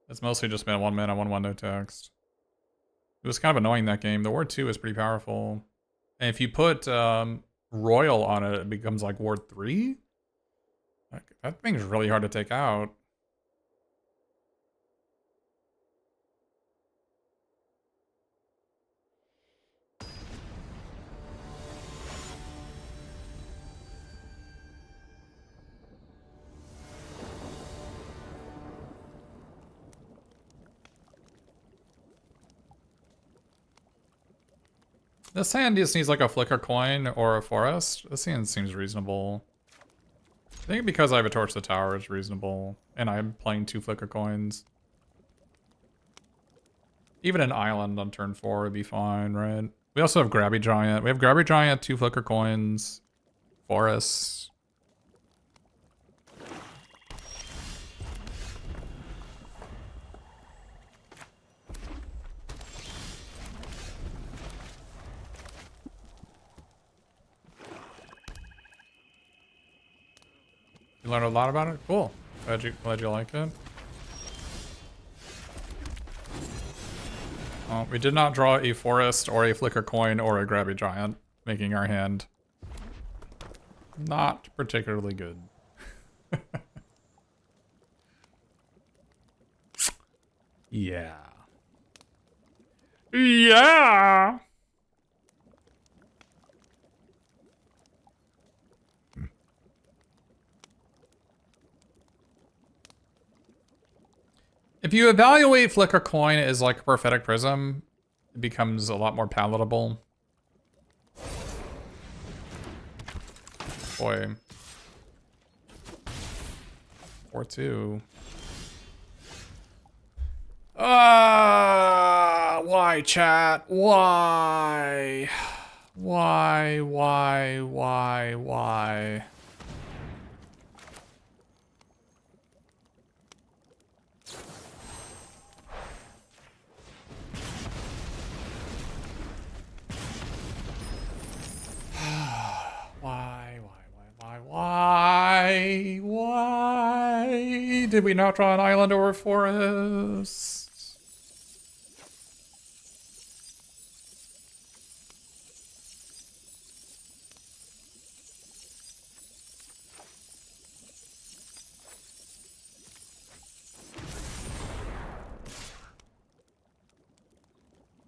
It's mostly just been 1 mana, 1/1 no text. It was kind of annoying that game. The Ward 2 is pretty powerful. And if you put Royal on it, it becomes like Ward 3? Like, that thing's really hard to take out. This hand just needs like a Flicker Coin or a Forest. This hand seems reasonable. I think because I have a Torch the Tower, it's reasonable. And I'm playing 2 Flicker Coins. Even an Island on turn 4 would be fine, right? We also have Grabby Giant. We have Grabby Giant, 2 Flicker Coins, Forests. You learned a lot about it? Cool. Glad you like it. Well, we did not draw a Forest or a Flicker Coin or a Grabby Giant, making our hand not particularly good. Yeah. Yeah! If you evaluate Flicker Coin as like a Prophetic Prism, it becomes a lot more palatable. Boy. 4/2. Why, chat? Why? Why? Why did we not draw an island or a forest?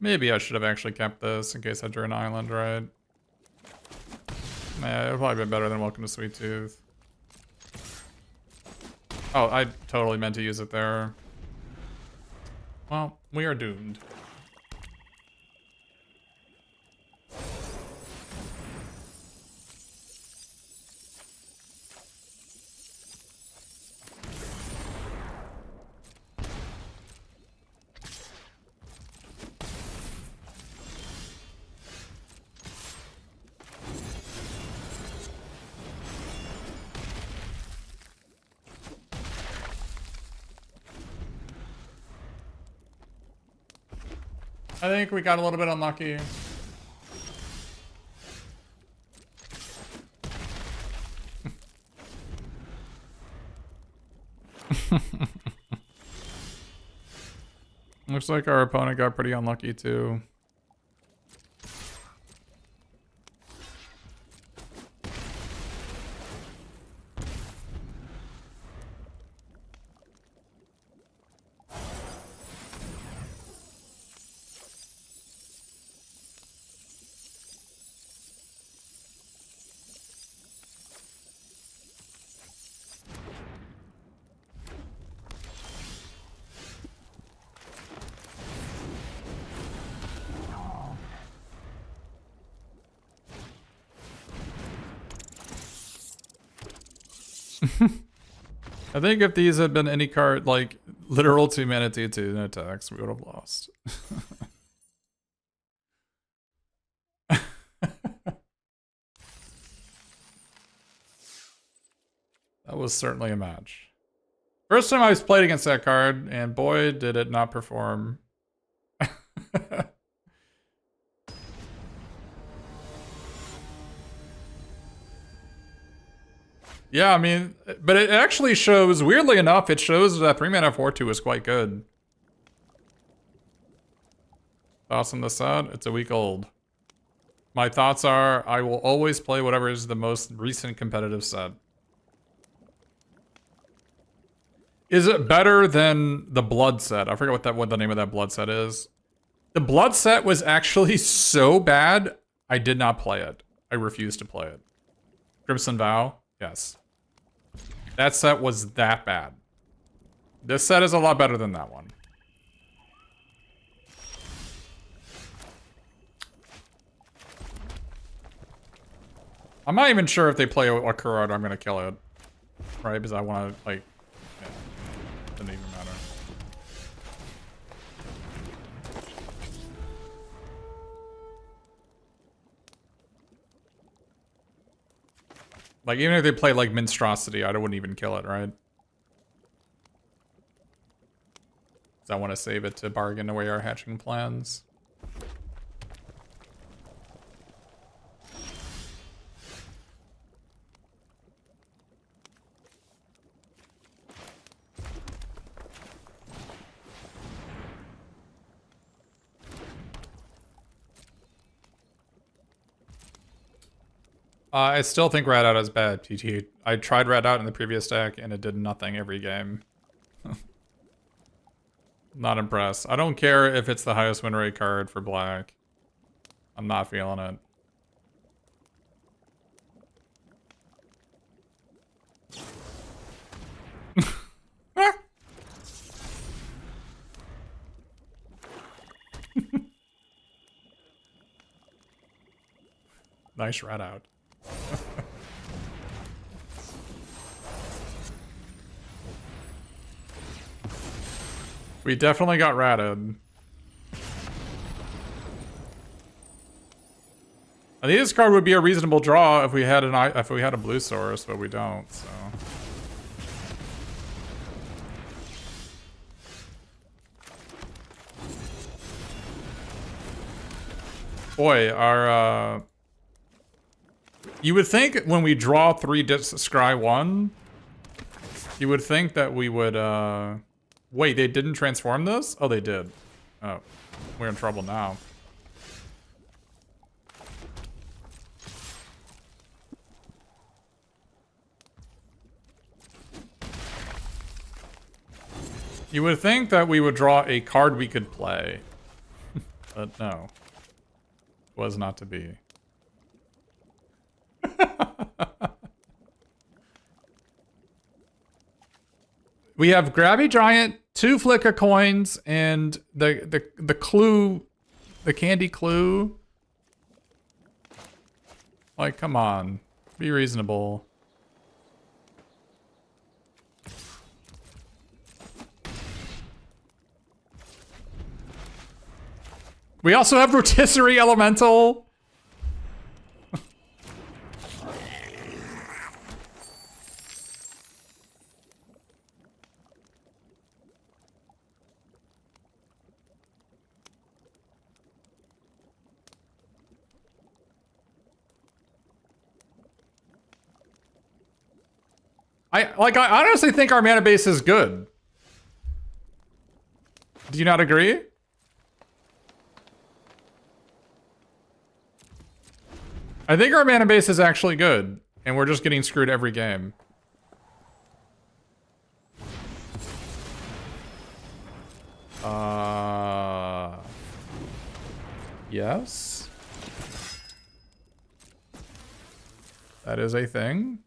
Maybe I should have actually kept this in case I drew an island, right? Yeah, it would probably been better than Welcome to Sweet Tooth. Oh, I totally meant to use it there. Well, we are doomed. I think we got a little bit unlucky. Looks like our opponent got pretty unlucky too. I think if these had been any card, like literal 2-mana 2/2 attacks, we would have lost. That was certainly a match. First time I was played against that card, and boy, did it not perform. Yeah, I mean, but it actually shows, weirdly enough, it shows that 3-mana 4/2 is quite good. Thoughts on the set? It's a week old. My thoughts are, I will always play whatever is the most recent competitive set. Is it better than the Blood set? I forget what the name of that Blood set is. The Blood set was actually so bad, I did not play it. I refused to play it. Crimson Vow? Yes. That set was that bad. This set is a lot better than that one. I'm not even sure if they play a Kurard, I'm gonna kill it. Right? Because I want to, like... Yeah, doesn't even matter. Like, even if they play, like, Monstrosity, I wouldn't even kill it, right? Because I want to save it to bargain away our hatching plans. I still think Rat Out is bad, TT. I tried Rat Out in the previous deck, and it did nothing every game. Not impressed. I don't care if it's the highest win rate card for black. I'm not feeling it. Nice Rat Out. We definitely got ratted. I think this card would be a reasonable draw if we had a blue source, but we don't. So. Boy, our you would think when we draw 3 Scry 1, you would think that we would wait, they didn't transform this? Oh, they did. Oh, we're in trouble now. You would think that we would draw a card we could play. But no. Was not to be. We have Grabby Giant, 2 Flicker coins, and the clue, the candy clue. Like, come on. Be reasonable. We also have Rotisserie Elemental. I honestly think our mana base is good. Do you not agree? I think our mana base is actually good, and we're just getting screwed every game. Yes. That is a thing.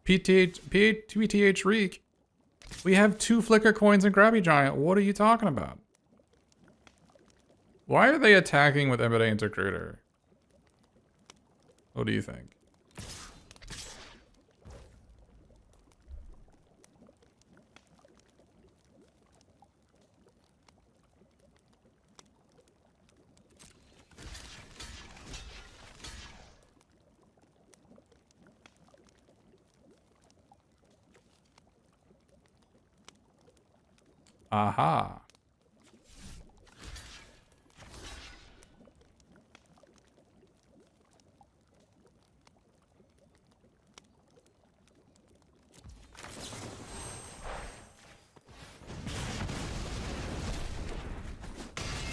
PTH Reek. We have 2 Flicker coins and Grabby Giant. What are you talking about? Why are they attacking with Embedding Recruiter? What do you think? Aha.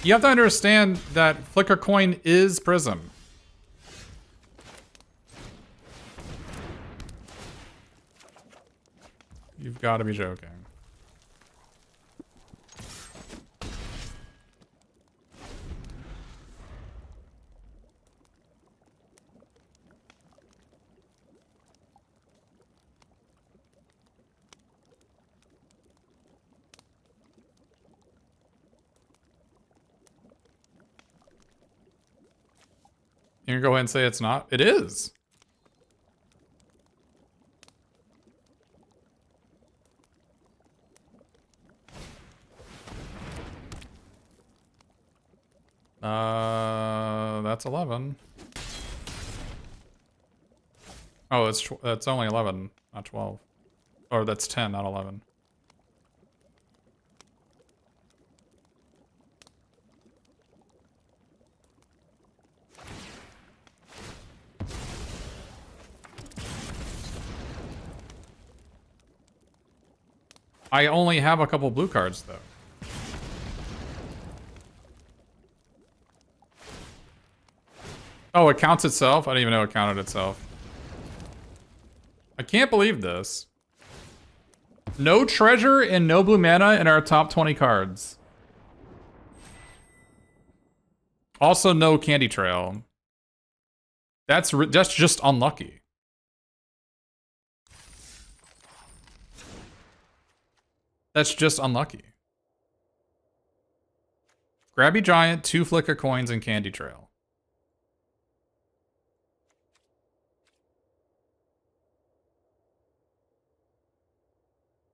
You have to understand that Flicker Coin is Prism. You've got to be joking. You can go ahead and say it's not. It is. That's 11. Oh, that's only 11, not 12. Or that's 10, not 11. I only have a couple blue cards, though. Oh, it counts itself? I didn't even know it counted itself. I can't believe this. No treasure and no blue mana in our top 20 cards. Also, no candy trail. That's just unlucky. That's just unlucky. Grabby Giant, 2 Flicker coins, and Candy Trail.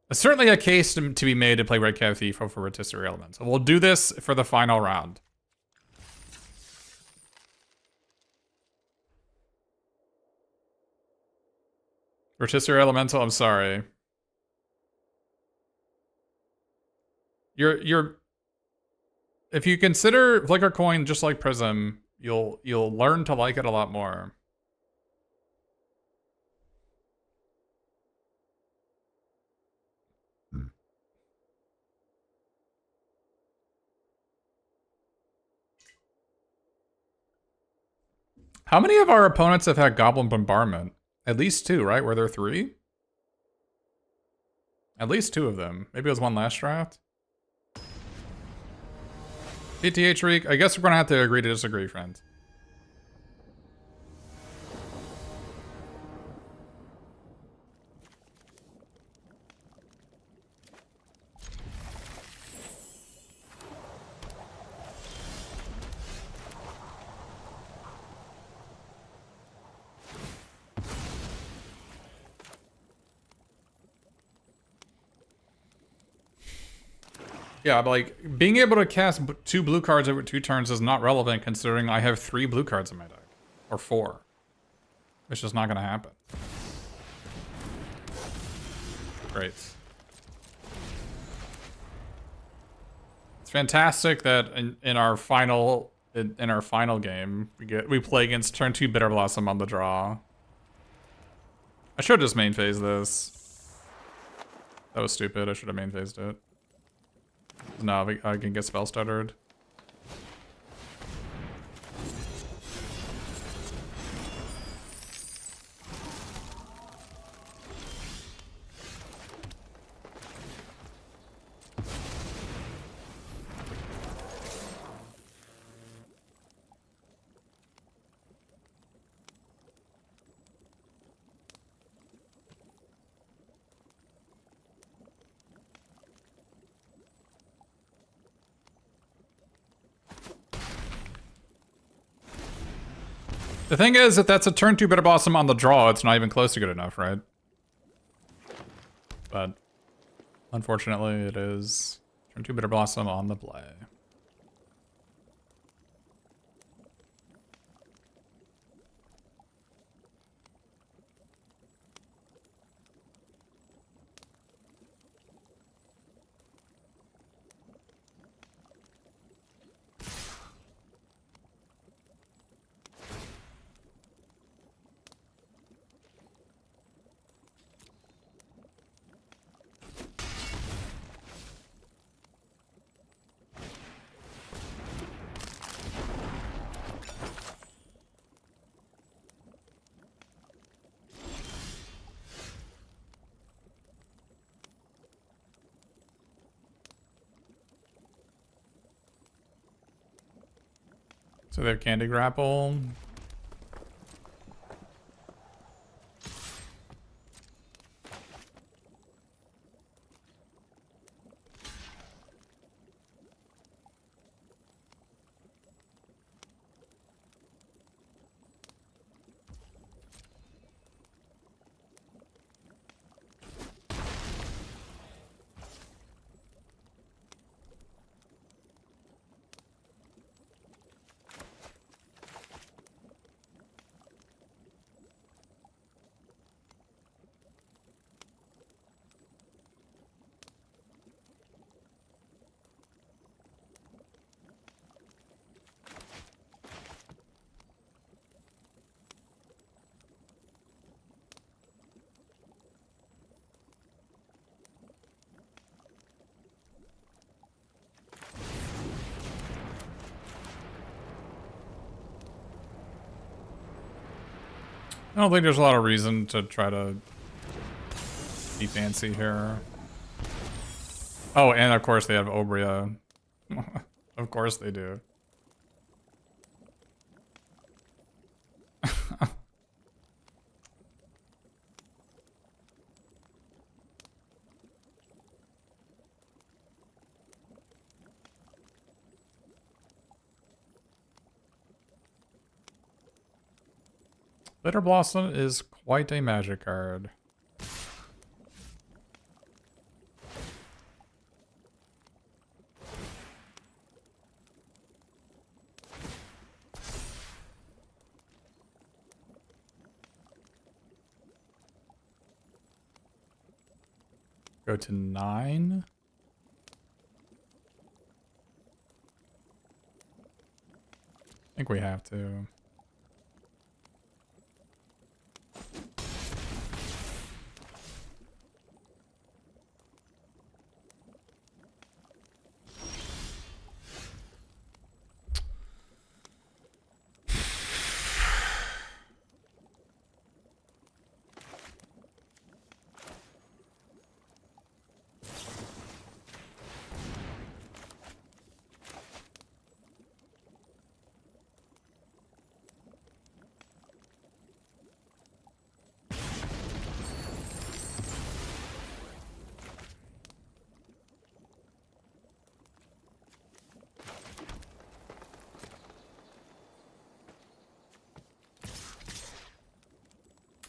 There's certainly a case to be made to play Red Cap Thief for Rotisserie Elements. We'll do this for the final round. Rotisserie Elemental, I'm sorry. If you consider Flicker Coin just like Prism, you'll learn to like it a lot more. How many of our opponents have had Goblin Bombardment? At least 2, right? Were there 3? At least 2 of them. Maybe it was one last draft. PTH Reek, I guess we're gonna have to agree to disagree, friends. Yeah, but like, being able to cast 2 blue cards over 2 turns is not relevant considering I have 3 blue cards in my deck. Or 4. It's just not gonna happen. Great. It's fantastic that in our final game we play against turn 2 Bitter Blossom on the draw. I should have just main phased this. That was stupid. I should have main phased it. No, I can get spell stuttered. The thing is, if that's a turn 2 Bitter Blossom on the draw, it's not even close to good enough, right? But unfortunately, it is turn 2 Bitter Blossom on the play. So they have Candy Grapple. I don't think there's a lot of reason to try to be fancy here. Oh, and of course they have Obria. Of course they do. Bitter Blossom is quite a magic card. Go to 9. I think we have to.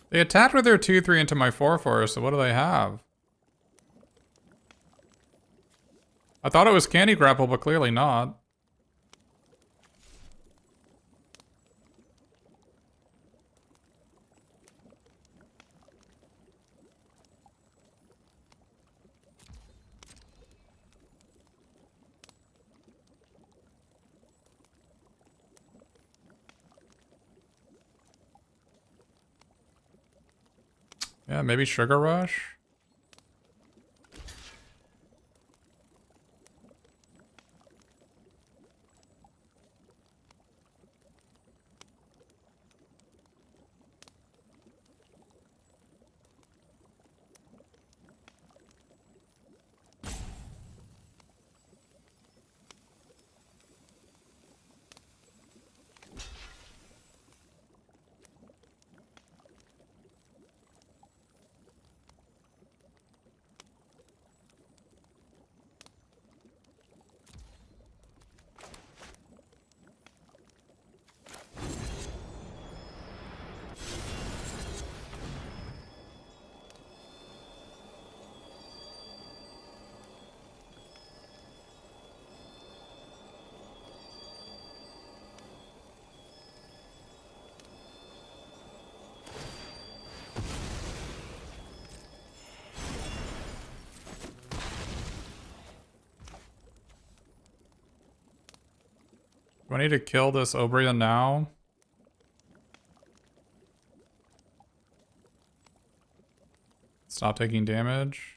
They attacked with their 2/3 into my 4/4, so what do they have? I thought it was Candy Grapple, but clearly not. Yeah, maybe Sugar Rush? Do I need to kill this Obria now? Stop taking damage?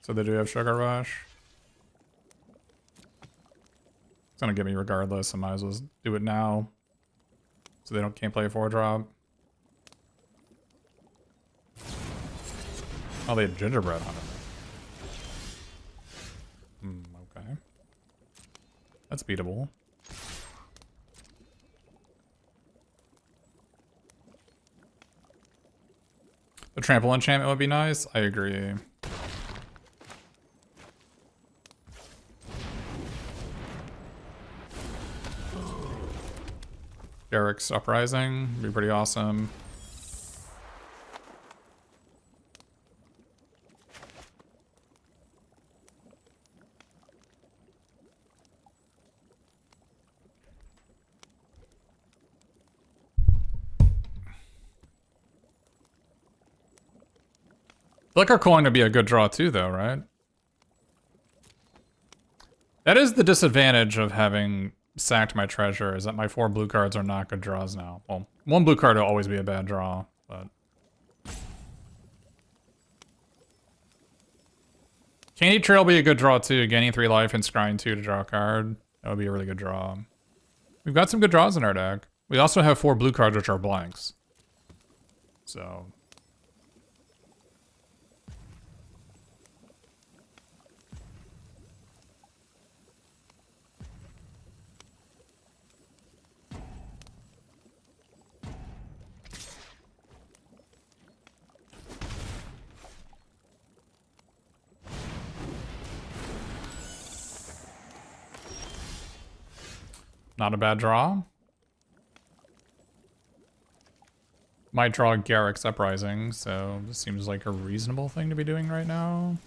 So they do have Sugar Rush. It's gonna get me regardless, I might as well do it now. So they can't play a 4-drop. Oh, they had Gingerbread on it. Okay. That's beatable. The trample enchantment would be nice. I agree. Garrick's Uprising would be pretty awesome. Flicker Coin would be a good draw too, though, right? That is the disadvantage of having sacked my treasure, is that my 4 blue cards are not good draws now. Well, 1 blue card will always be a bad draw, but... Candy Trail will be a good draw too, gaining 3 life and scrying 2 to draw a card. That would be a really good draw. We've got some good draws in our deck. We also have 4 blue cards which are blanks. So... Not a bad draw. Might draw Garrick's Uprising, so this seems like a reasonable thing to be doing right now.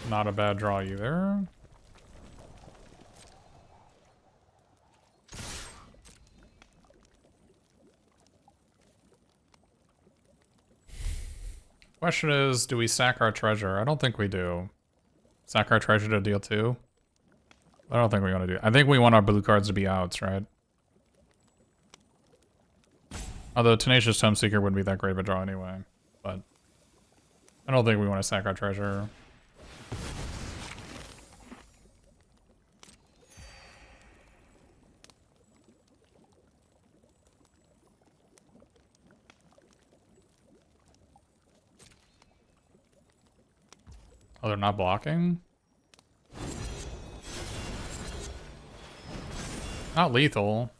Not a bad draw either. Question is, do we sack our treasure? I don't think we do. Sack our treasure to deal 2? I don't think we want to do. I think we want our blue cards to be outs, right? Although Tenacious Tome Seeker wouldn't be that great of a draw anyway. But I don't think we want to sack our treasure. Oh, they're not blocking? Not lethal.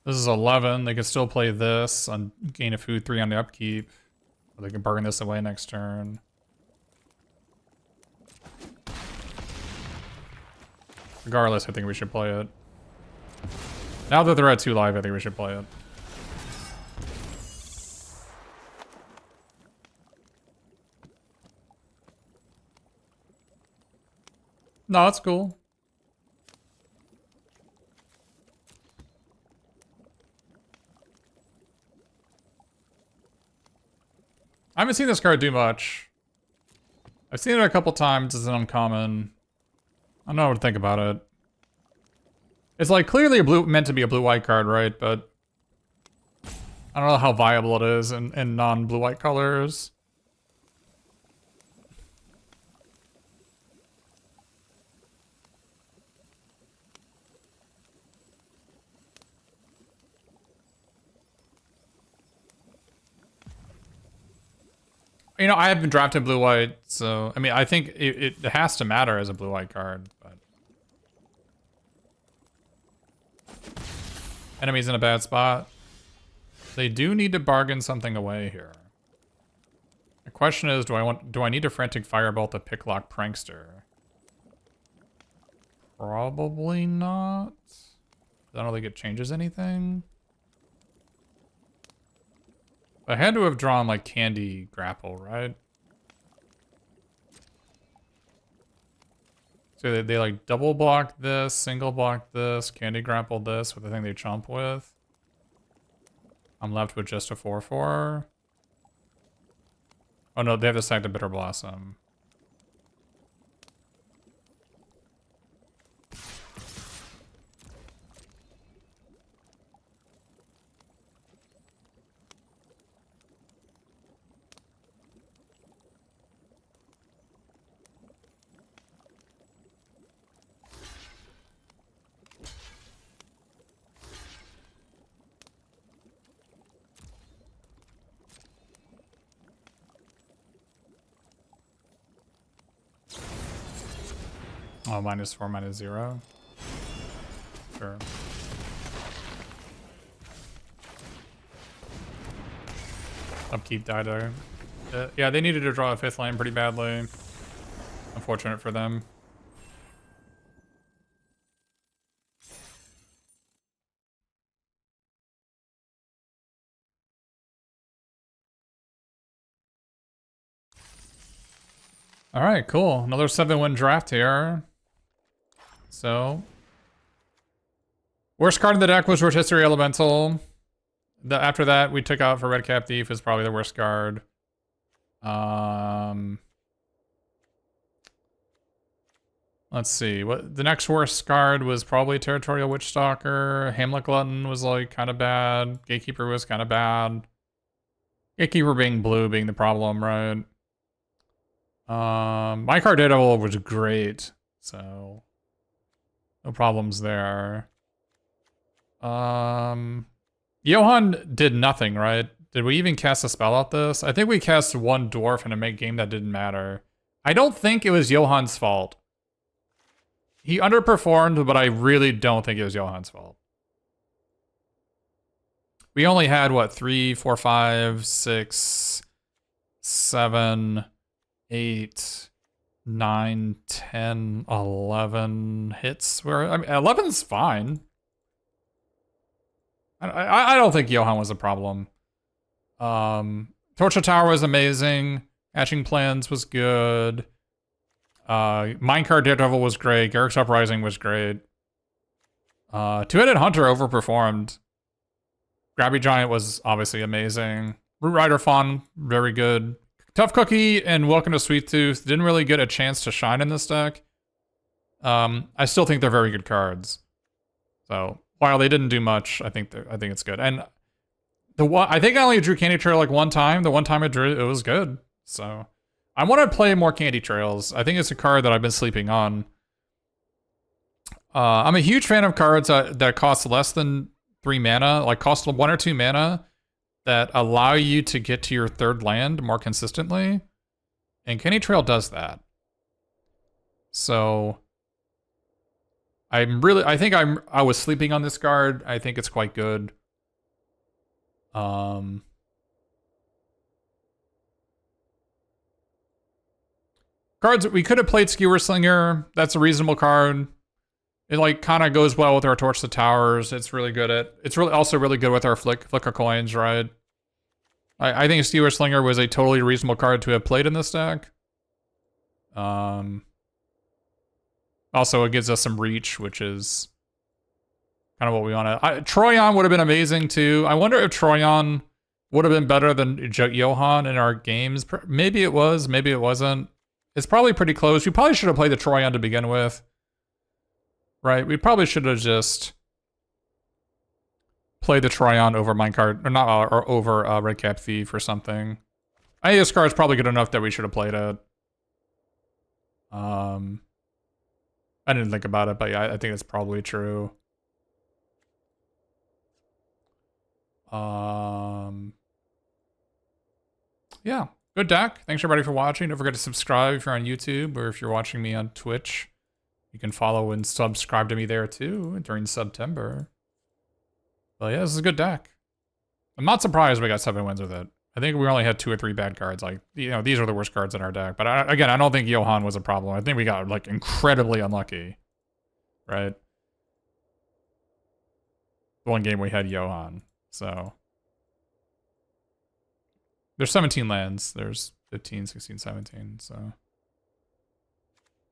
This is 11. They could still play this and gain a food 3 on the upkeep. Or they can burn this away next turn. Regardless, I think we should play it. Now that they're at 2 live, I think we should play it. No, it's cool. I haven't seen this card do much. I've seen it a couple times as an uncommon. I don't know what to think about it. It's like clearly a meant to be a blue-white card, right? But I don't know how viable it is in non-blue-white colors. You know, I haven't drafted blue-white, so I mean, I think it has to matter as a blue-white card, but enemy's in a bad spot. They do need to bargain something away here. The question is, do I need a Frantic Firebolt to Picklock Prankster? Probably not. I don't think it changes anything. I had to have drawn like Candy Grapple, right? So they like double block this, single block this, Candy Grapple this with the thing they chomp with. I'm left with just a 4/4. Oh no, they have to sack the Bitter Blossom. Oh, -4, -0. Sure. Upkeep died there. Yeah, they needed to draw a 5th land pretty badly. Unfortunate for them. All right, cool. Another 7-win draft here. So, worst card in the deck was Rotisserie Elemental. After that, we took out for Redcap Thief is probably the worst card. Let's see. What the next worst card was probably Territorial Witchstalker. Hamlet Glutton was like kind of bad. Gatekeeper was kind of bad. Gatekeeper being blue being the problem, right? My card Daredevil was great, so no problems there. Johan did nothing, right? Did we even cast a spell at this? I think we cast 1 dwarf in a make game that didn't matter. I don't think it was Johan's fault. He underperformed, but I really don't think it was Johan's fault. We only had, what, 3, 4, 5, 6, 7, 8, 9, 10, 11 hits. I mean, 11's fine. I don't think Johan was a problem. Torture Tower was amazing. Hatching Plans was good. Minecart Daredevil was great. Garrick's Uprising was great. Two-Headed Hunter overperformed. Grabby Giant was obviously amazing. Root Rider Fawn, very good. Tough Cookie and Welcome to Sweet Tooth didn't really get a chance to shine in this deck. I still think they're very good cards. So while they didn't do much, I think it's good. And I think I only drew Candy Trail like 1 time. The 1 time I drew it was good. So I want to play more Candy Trails. I think it's a card that I've been sleeping on. I'm a huge fan of cards that cost less than 3 mana, like cost 1 or 2 mana, that allow you to get to your 3rd land more consistently. And Kenny Trail does that. So I was sleeping on this card. I think it's quite good. Cards, we could have played Skewer Slinger. That's a reasonable card. It like kind of goes well with our Torch the Towers. It's really good at. It's really also really good with our Flicker Coins, right? I think Skewer Slinger was a totally reasonable card to have played in this deck. Also, it gives us some reach, which is kind of what we want to. Troyan would have been amazing too. I wonder if Troyan would have been better than Johan in our games. Maybe it was, maybe it wasn't. It's probably pretty close. We probably should have played the Troyan to begin with. Right? We probably should have just played the Troyan over Minecart, or not, or over Redcap Thief or something. I think this card's probably good enough that we should have played it. I didn't think about it, but yeah, I think it's probably true. Yeah, good deck. Thanks everybody for watching. Don't forget to subscribe if you're on YouTube, or if you're watching me on Twitch. You can follow and subscribe to me there too during September. But yeah, this is a good deck. I'm not surprised we got 7 wins with it. I think we only had 2 or 3 bad cards. Like, you know, these are the worst cards in our deck. But again, I don't think Johan was a problem. I think we got like incredibly unlucky, right? The one game we had Johan. So there's 17 lands. There's 15, 16, 17. So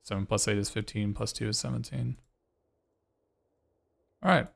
7 plus 8 is 15, plus 2 is 17. All right.